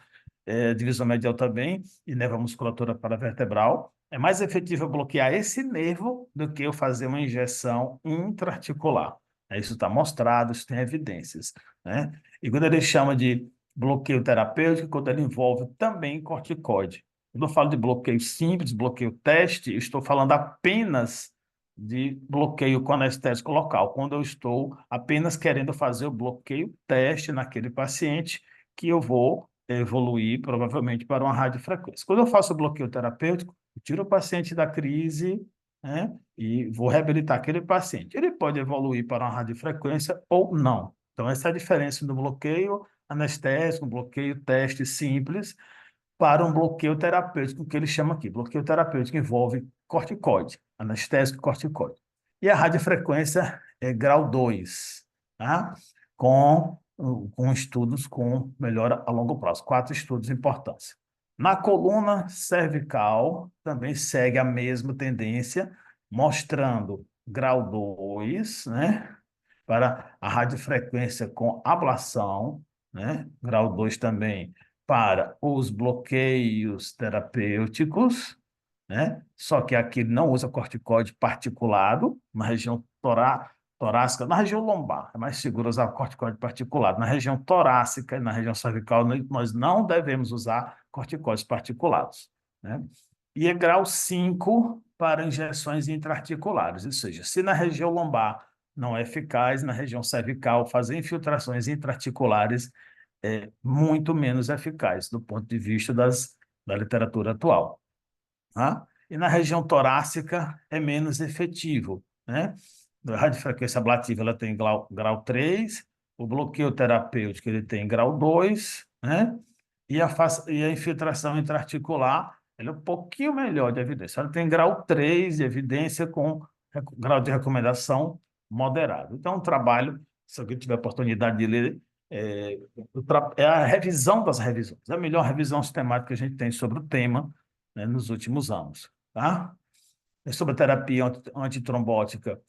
divisão medial também, inerva a musculatura paravertebral. É mais efetivo eu bloquear esse nervo do que eu fazer uma injeção intraarticular. Isso está mostrado, isso tem evidências, né? E quando ele chama de bloqueio terapêutico, quando ele envolve também corticoide. Quando eu falo de bloqueio simples, bloqueio teste, eu estou falando apenas de bloqueio com anestésico local, quando eu estou apenas querendo fazer o bloqueio teste naquele paciente que eu vou evoluir provavelmente para uma radiofrequência. Quando eu faço o bloqueio terapêutico, eu tiro o paciente da crise, né, e vou reabilitar aquele paciente. Ele pode evoluir para uma radiofrequência ou não. Então, essa é a diferença do bloqueio anestésico, um bloqueio teste simples, para um bloqueio terapêutico, que ele chama aqui. Bloqueio terapêutico envolve corticoide, anestésico e corticoide. E a radiofrequência é grau 2, tá? Com estudos com melhora a longo prazo. 4 estudos importantes. Na coluna cervical, também segue a mesma tendência, mostrando grau 2, né? Para a radiofrequência com ablação, né? Grau 2 também para os bloqueios terapêuticos, né? Só que aqui não usa corticoide particulado na região torácica, na região lombar, é mais seguro usar corticoide particulado. Na região torácica e na região cervical, nós não devemos usar corticoides particulados, né? E é grau 5 para injeções intraarticulares, ou seja, se na região lombar não é eficaz, na região cervical, fazer infiltrações intraarticulares é muito menos eficaz do ponto de vista da literatura atual, tá? E na região torácica é menos efetivo, né? A radiofrequência ablativa ela tem grau 3, o bloqueio terapêutico ele tem grau 2, né? E a infiltração intraarticular ela é um pouquinho melhor de evidência. Ela tem grau 3 de evidência com grau de recomendação moderado. Então, um trabalho, se alguém tiver oportunidade de ler, é, é a revisão das revisões. É a melhor revisão sistemática que a gente tem sobre o tema, né, nos últimos anos. Tá? Sobre a terapia antitrombótica,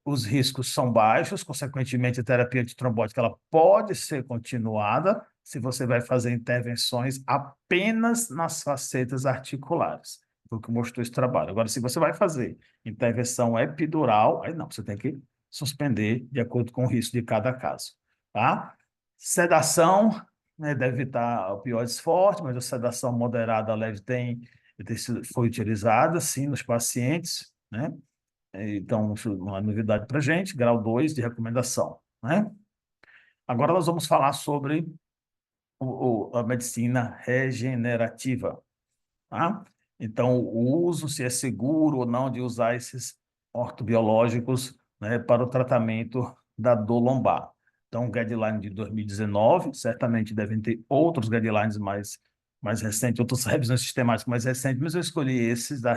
os riscos são baixos, consequentemente, a terapia antitrombótica ela pode ser continuada se você vai fazer intervenções apenas nas facetas articulares. Foi o que mostrou esse trabalho. Agora, se você vai fazer intervenção epidural, aí não, você tem que suspender de acordo com o risco de cada caso. Tá? Sedação, né, deve evitar opioides fortes, mas a sedação moderada leve foi utilizada, sim, nos pacientes, né? Então, isso não é novidade para a gente, grau 2 de recomendação, né? Agora nós vamos falar sobre a medicina regenerativa, tá? Então, o uso, se é seguro ou não de usar esses ortobiológicos, né, para o tratamento da dor lombar. Então, o guideline de 2019, certamente devem ter outros guidelines mais recentes, outras revisões sistemáticas mais recentes, mas eu escolhi esses da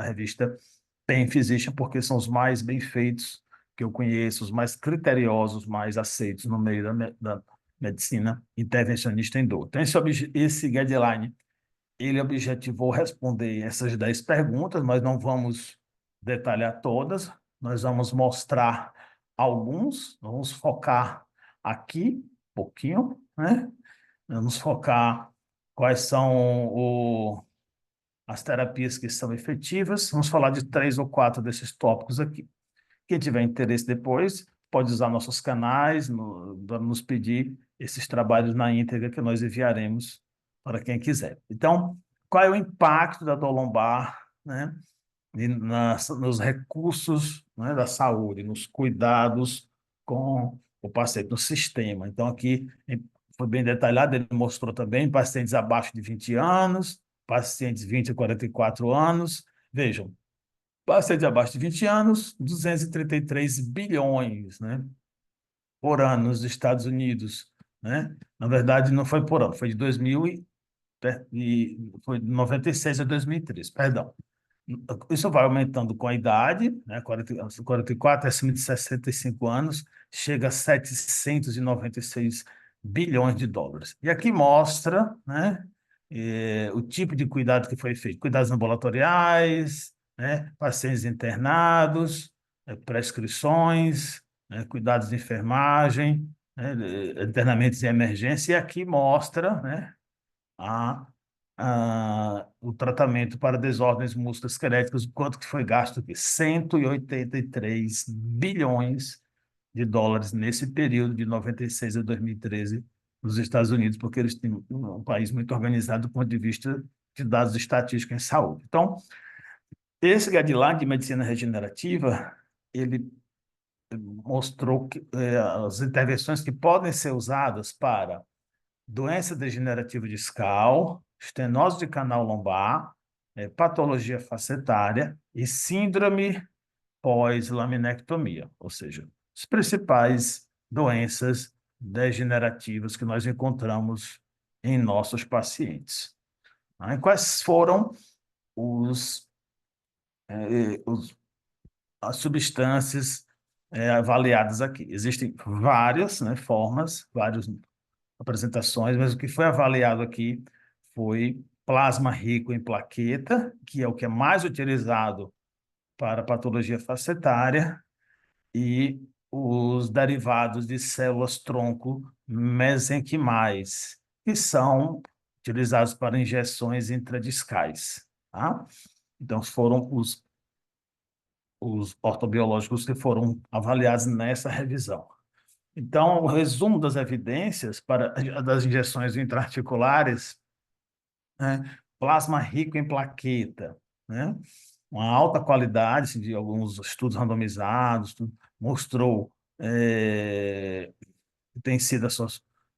revista Pain Physician, porque são os mais bem feitos que eu conheço, os mais criteriosos, mais aceitos no meio da medicina intervencionista em dor. Então, esse guideline ele objetivou responder essas 10 perguntas, mas não vamos detalhar todas, nós vamos mostrar alguns, vamos focar aqui um pouquinho, né? Vamos focar quais são as terapias que são efetivas. Vamos falar de 3 ou 4 desses tópicos aqui. Quem tiver interesse depois, pode usar nossos canais para nos pedir esses trabalhos na íntegra que nós enviaremos para quem quiser. Então, qual é o impacto da dor lombar, né, nos recursos, né, da saúde, nos cuidados com o paciente, no sistema? Então, aqui foi bem detalhado, ele mostrou também pacientes abaixo de 20 anos, pacientes 20 a 44 anos. Vejam, pacientes abaixo de 20 anos, 233 bilhões, né, por ano nos Estados Unidos, né? Na verdade, não foi por ano, foi de 2000 foi de 96 a 2003, perdão. Isso vai aumentando com a idade, né? 44 acima de 65 anos, chega a 796 bilhões de dólares. E aqui mostra, né, o tipo de cuidado que foi feito. Cuidados ambulatoriais, né, pacientes internados, prescrições, né, cuidados de enfermagem, né, internamentos em emergência. E aqui mostra, né, o tratamento para desordens musculoesqueléticas, quanto que foi gasto aqui? 183 bilhões de dólares nesse período de 96 a 2013 nos Estados Unidos, porque eles têm um país muito organizado do ponto de vista de dados estatísticos em saúde. Então, esse guideline de medicina regenerativa, ele mostrou que, as intervenções que podem ser usadas para doença degenerativa discal, estenose de canal lombar, patologia facetária e síndrome pós-laminectomia, ou seja, as principais doenças degenerativas que nós encontramos em nossos pacientes. E quais foram os, as substâncias avaliadas aqui? Existem várias, né, formas, várias apresentações, mas o que foi avaliado aqui foi plasma rico em plaqueta, que é o que é mais utilizado para patologia facetária, e os derivados de células-tronco mesenquimais, que são utilizados para injeções intradiscais. Tá? Então, foram os ortobiológicos que foram avaliados nessa revisão. Então, o resumo das evidências das injeções intraarticulares, né? Plasma rico em plaqueta, né? Uma alta qualidade, assim, de alguns estudos randomizados, mostrou que tem sido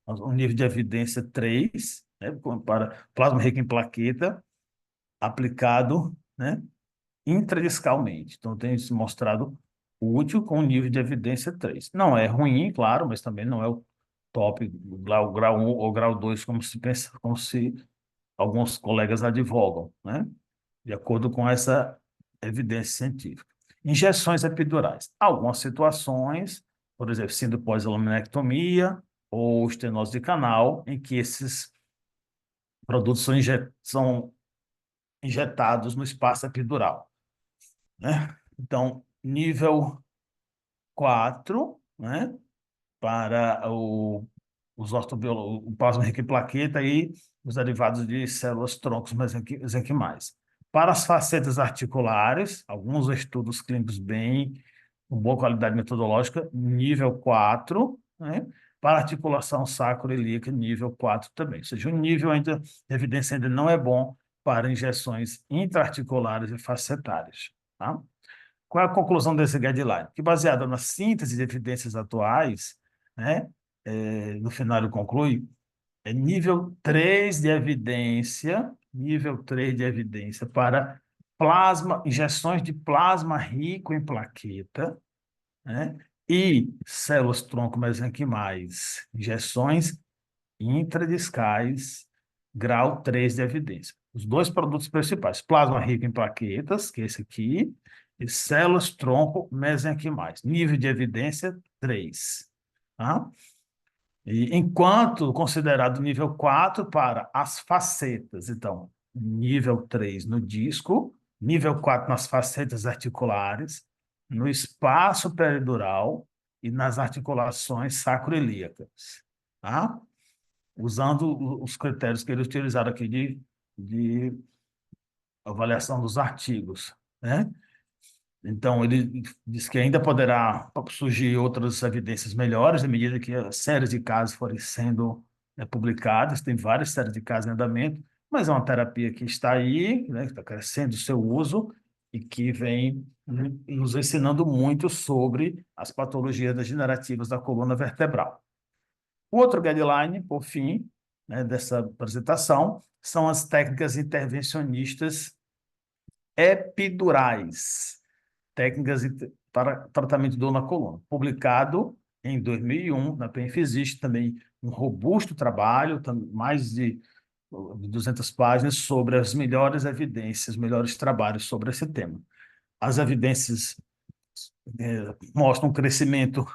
um nível de evidência 3, né? Para plasma rico em plaqueta aplicado, né, intradiscalmente. Então, tem se mostrado útil com nível de evidência 3. Não é ruim, claro, mas também não é o top, o grau 1 ou grau 2, como se pensa, como se alguns colegas advogam, né? De acordo com essa evidência científica. Injeções epidurais. Algumas situações, por exemplo, síndrome pós-laminectomia ou estenose de canal, em que esses produtos são injetados no espaço epidural, né? Então, nível 4, né? Para o plasma rico em plaqueta e os derivados de células troncos mesenquimais. Para as facetas articulares, alguns estudos clínicos bem, com boa qualidade metodológica, nível 4, né? Para articulação sacroiliaca, nível 4 também. Ou seja, o nível ainda, de evidência ainda não é bom para injeções intraarticulares e facetárias. Tá? Qual é a conclusão desse guideline? Que, baseada na síntese de evidências atuais, né, no final ele conclui, nível 3 de evidência para injeções de plasma rico em plaqueta, né, e células-tronco mesenquimais, injeções intradiscais, grau 3 de evidência. Os dois produtos principais, plasma rico em plaquetas, que é esse aqui, e células-tronco mesenquimais. Nível de evidência 3. Tá? E, enquanto considerado nível 4 para as facetas. Então, nível 3 no disco, nível 4 nas facetas articulares, no espaço peridural e nas articulações sacroiliacas, tá? Usando os critérios que eles utilizaram aqui de avaliação dos artigos, né? Então, ele diz que ainda poderá surgir outras evidências melhores à medida que as séries de casos forem sendo publicadas. Tem várias séries de casos em andamento, mas é uma terapia que está aí, né, que está crescendo o seu uso e que vem nos ensinando muito sobre as patologias degenerativas da coluna vertebral. O outro guideline, por fim, né, dessa apresentação, são as técnicas intervencionistas epidurais, técnicas para tratamento de dor na coluna, publicado em 2001 na PENF. Existe também um robusto trabalho, mais de 200 páginas, sobre as melhores evidências, melhores trabalhos sobre esse tema. As evidências mostram um crescimento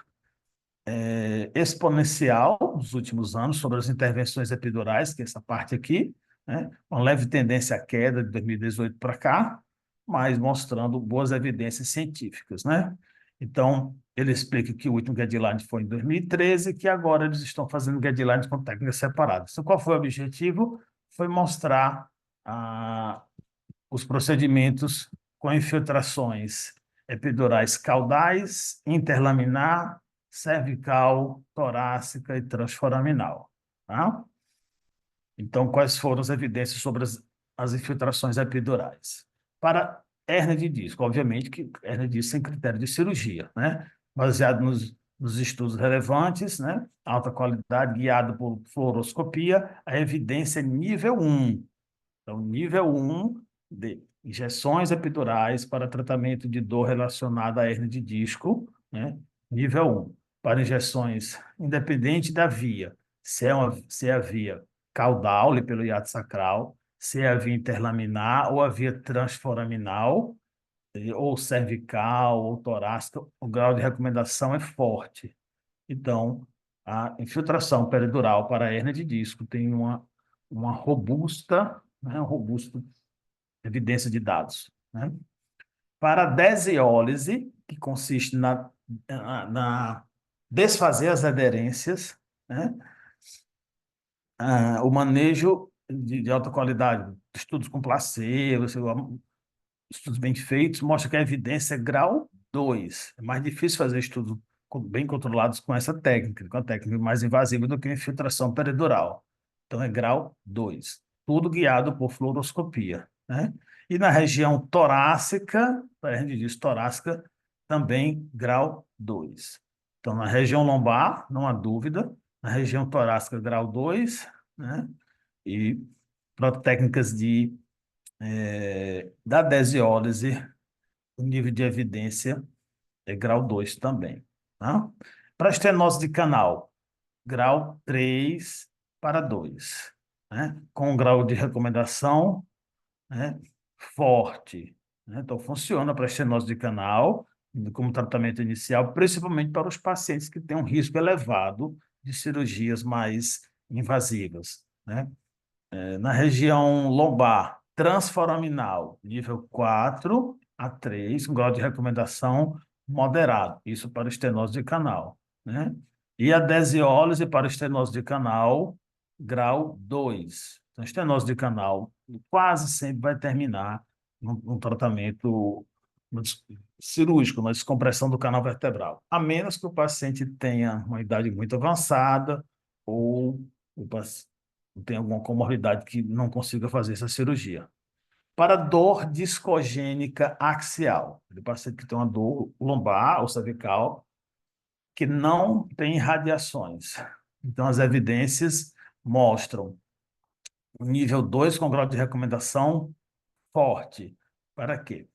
exponencial nos últimos anos sobre as intervenções epidurais, que é essa parte aqui, né? Uma leve tendência à queda de 2018 para cá, mas mostrando boas evidências científicas, né? Então, ele explica que o último guideline foi em 2013, que agora eles estão fazendo guidelines com técnicas separadas. Então, qual foi o objetivo? Foi mostrar os procedimentos com infiltrações epidurais caudais, interlaminar, cervical, torácica e transforaminal. Tá? Então, quais foram as evidências sobre as infiltrações epidurais? Para hérnia de disco, obviamente que hérnia de disco sem critério de cirurgia, né? Baseado nos estudos relevantes, né? Alta qualidade, guiado por fluoroscopia, a evidência é nível 1. Então, nível 1 de injeções epidurais para tratamento de dor relacionada à hérnia de disco, né? Nível 1. Para injeções, independente da via, se é a via caudal, pelo hiato sacral, se é a via interlaminar ou a via transforaminal, ou cervical, ou torácica, o grau de recomendação é forte. Então, a infiltração peridural para a hérnia de disco tem uma robusta, né, robusta evidência de dados, né? Para a desiólise, que consiste na desfazer as aderências, né? O manejo de alta qualidade, estudos com placebo, estudos bem feitos, mostra que a evidência é grau 2. É mais difícil fazer estudos bem controlados com essa técnica, com a técnica mais invasiva do que a infiltração peridural. Então, é grau 2. Tudo guiado por fluoroscopia, né? E na região torácica, a gente diz torácica, também grau 2. Então, na região lombar, não há dúvida, na região torácica, grau 2, né? E para técnicas da desiólise, o nível de evidência é grau 2 também. Tá? Para estenose de canal, grau 3 para 2, né? Com um grau de recomendação, né, forte, né? Então, funciona para estenose de canal como tratamento inicial, principalmente para os pacientes que têm um risco elevado de cirurgias mais invasivas, né? Na região lombar, transforaminal, nível 4 a 3, um grau de recomendação moderado, isso para estenose de canal, né? E a desiólise para estenose de canal, grau 2. Então, estenose de canal quase sempre vai terminar num tratamento cirúrgico, na descompressão do canal vertebral, a menos que o paciente tenha uma idade muito avançada ou o paciente tem alguma comorbidade que não consiga fazer essa cirurgia. Para dor discogênica axial, o paciente que tem uma dor lombar ou cervical que não tem radiações. Então, as evidências mostram o nível 2 com grau de recomendação forte. Para quê?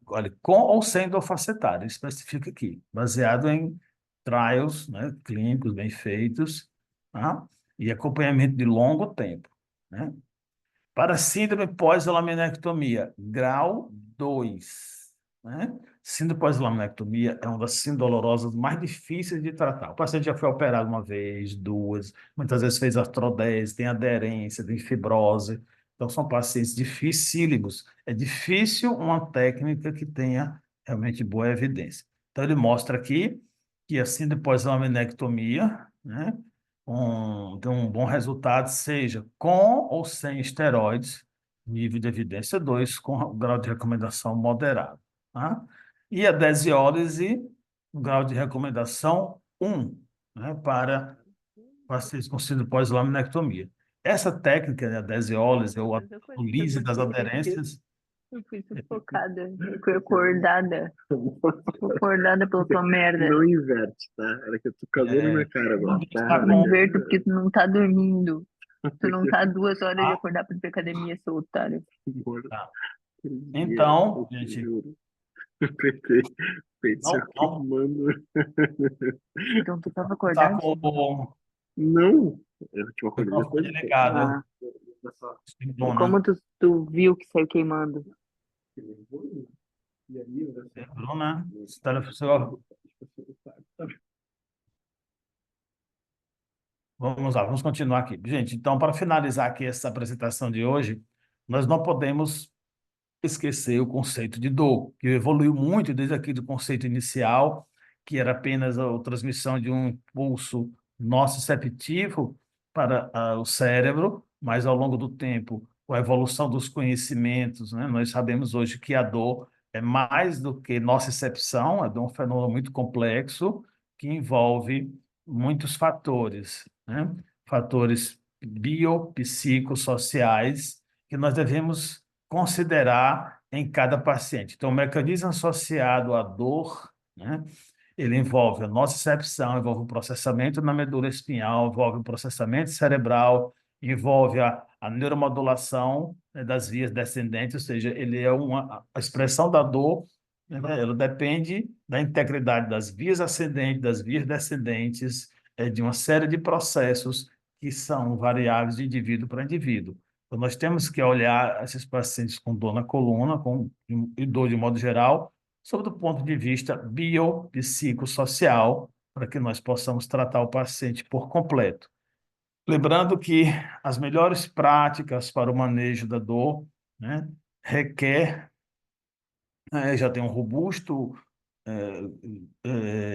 Olha, com ou sem dor facetária, especifica aqui, baseado em trials, né, clínicos bem feitos, tá? E acompanhamento de longo tempo, né? Para síndrome pós-laminectomia, grau 2, né? Síndrome pós-laminectomia é uma das síndromes dolorosas mais difíceis de tratar. O paciente já foi operado uma vez, duas, muitas vezes fez artrodese, tem aderência, tem fibrose. Então, são pacientes dificílimos. É difícil uma técnica que tenha realmente boa evidência. Então, ele mostra aqui que, assim, depois da laminectomia, né, tem um bom resultado, seja com ou sem esteroides, nível de evidência 2 com o grau de recomendação moderado. Tá? E a desiólise, o grau de recomendação 1, né, para pacientes com síndrome pós-laminectomia. Essa técnica, né, a desiólise, ou a Mas eu lise consigo das porque aderências, eu fui sufocada, eu fui acordada pela tua merda. Não inverte, tá? Era que eu tô cagando na cara agora. Tá está errado. Não com inverto porque tu não tá dormindo. Tu não tá 2 horas de acordar pra ir pra academia, seu otário. Bora. Tá. Dia, Então, eu te gente, juro. Peitei, peito não, não queimando. Então tu tava está acordado? com Não, eu te o acordei microfone depois do tempo. ligado, Ah, Bruna. como tu viu que saiu queimando? Bruna, seu. Vamos lá, vamos continuar aqui. Gente, então, para finalizar aqui essa apresentação de hoje, nós não podemos esquecer o conceito de dor, que evoluiu muito desde aquele conceito inicial, que era apenas a transmissão de um impulso nociceptivo para o cérebro, mas ao longo do tempo, com a evolução dos conhecimentos, né, nós sabemos hoje que a dor é mais do que nocicepção, é um fenômeno muito complexo que envolve muitos fatores, né? Fatores biopsicossociais que nós devemos considerar em cada paciente. Então, o mecanismo associado à dor, né, ele envolve a nocicepção, envolve o processamento na medula espinhal, envolve o processamento cerebral, envolve a neuromodulação, né, das vias descendentes, ou seja, ele é a expressão da dor, né, ela depende da integridade das vias ascendentes, das vias descendentes, de uma série de processos que são variáveis de indivíduo para indivíduo. Então, nós temos que olhar esses pacientes com dor na coluna, e dor de modo geral, sob o ponto de vista biopsicossocial, para que nós possamos tratar o paciente por completo. Lembrando que as melhores práticas para o manejo da dor, né, requer, já tem um robusto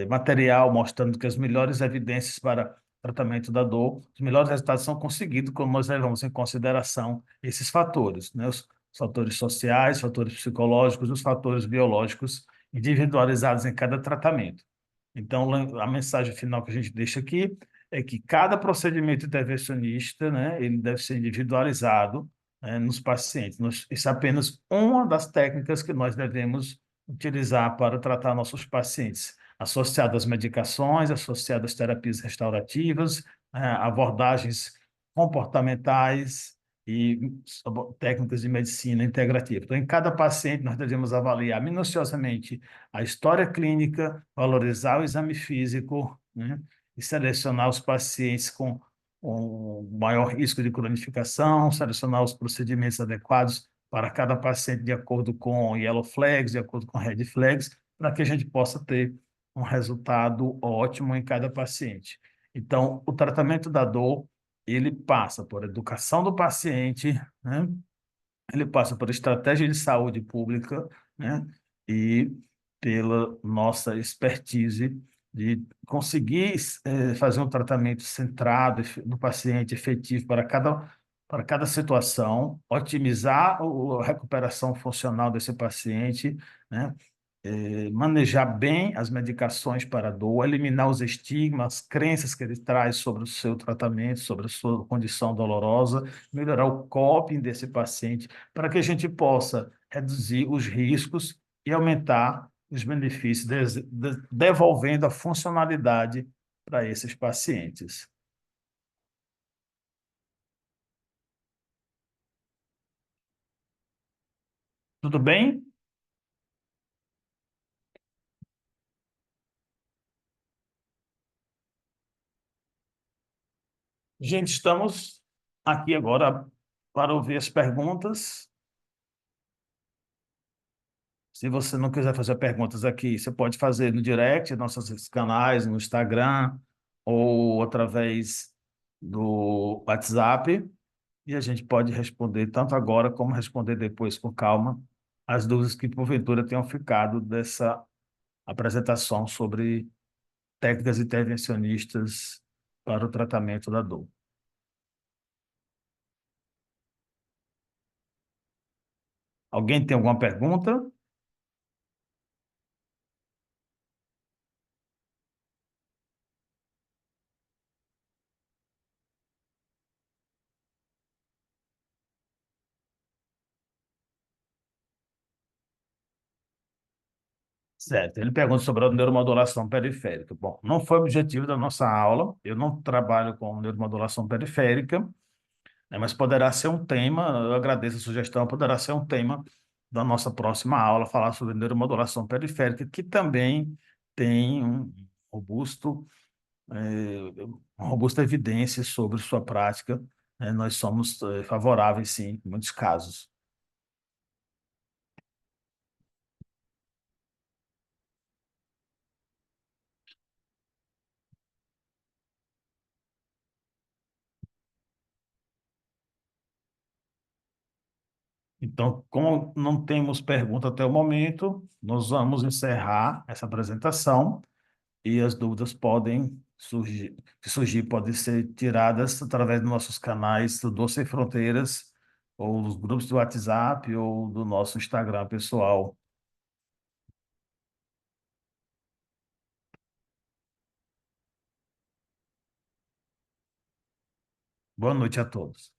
material mostrando que as melhores evidências para tratamento da dor, os melhores resultados são conseguidos quando nós levamos em consideração esses fatores, né? Os fatores sociais, os fatores psicológicos, os fatores biológicos individualizados em cada tratamento. Então, a mensagem final que a gente deixa aqui é que cada procedimento intervencionista, né, ele deve ser individualizado, né, nos pacientes. Isso é apenas uma das técnicas que nós devemos utilizar para tratar nossos pacientes, associado às medicações, associado às terapias restaurativas, abordagens comportamentais e técnicas de medicina integrativa. Então, em cada paciente, nós devemos avaliar minuciosamente a história clínica, valorizar o exame físico, né, e selecionar os pacientes com maior risco de cronificação, selecionar os procedimentos adequados para cada paciente de acordo com yellow flags, de acordo com red flags, para que a gente possa ter um resultado ótimo em cada paciente. Então, o tratamento da dor, ele passa por educação do paciente, né? Ele passa por estratégia de saúde pública, né? E pela nossa expertise de conseguir fazer um tratamento centrado no paciente, efetivo para cada situação, otimizar a recuperação funcional desse paciente, né? Manejar bem as medicações para a dor, eliminar os estigmas, as crenças que ele traz sobre o seu tratamento, sobre a sua condição dolorosa, melhorar o coping desse paciente, para que a gente possa reduzir os riscos e aumentar os benefícios, devolvendo a funcionalidade para esses pacientes. Tudo bem? Gente, estamos aqui agora para ouvir as perguntas. Se você não quiser fazer perguntas aqui, você pode fazer no direct, nossos canais, no Instagram ou através do WhatsApp. e a gente pode responder tanto agora como responder depois com calma as dúvidas que porventura tenham ficado dessa apresentação sobre técnicas intervencionistas para o tratamento da dor. Alguém tem alguma pergunta? Certo. Ele pergunta sobre a neuromodulação periférica. Bom, não foi objetivo da nossa aula, eu não trabalho com neuromodulação periférica, né, mas poderá ser um tema, eu agradeço a sugestão, poderá ser um tema da nossa próxima aula, falar sobre neuromodulação periférica, que também tem robusto, uma robusta evidência sobre sua prática. Nós somos favoráveis, sim, em muitos casos. Então, como não temos pergunta até o momento, nós vamos encerrar essa apresentação e as dúvidas podem surgir, que surgir podem ser tiradas através dos nossos canais do Dor Sem Fronteiras, ou dos grupos do WhatsApp, ou do nosso Instagram pessoal. Boa noite a todos.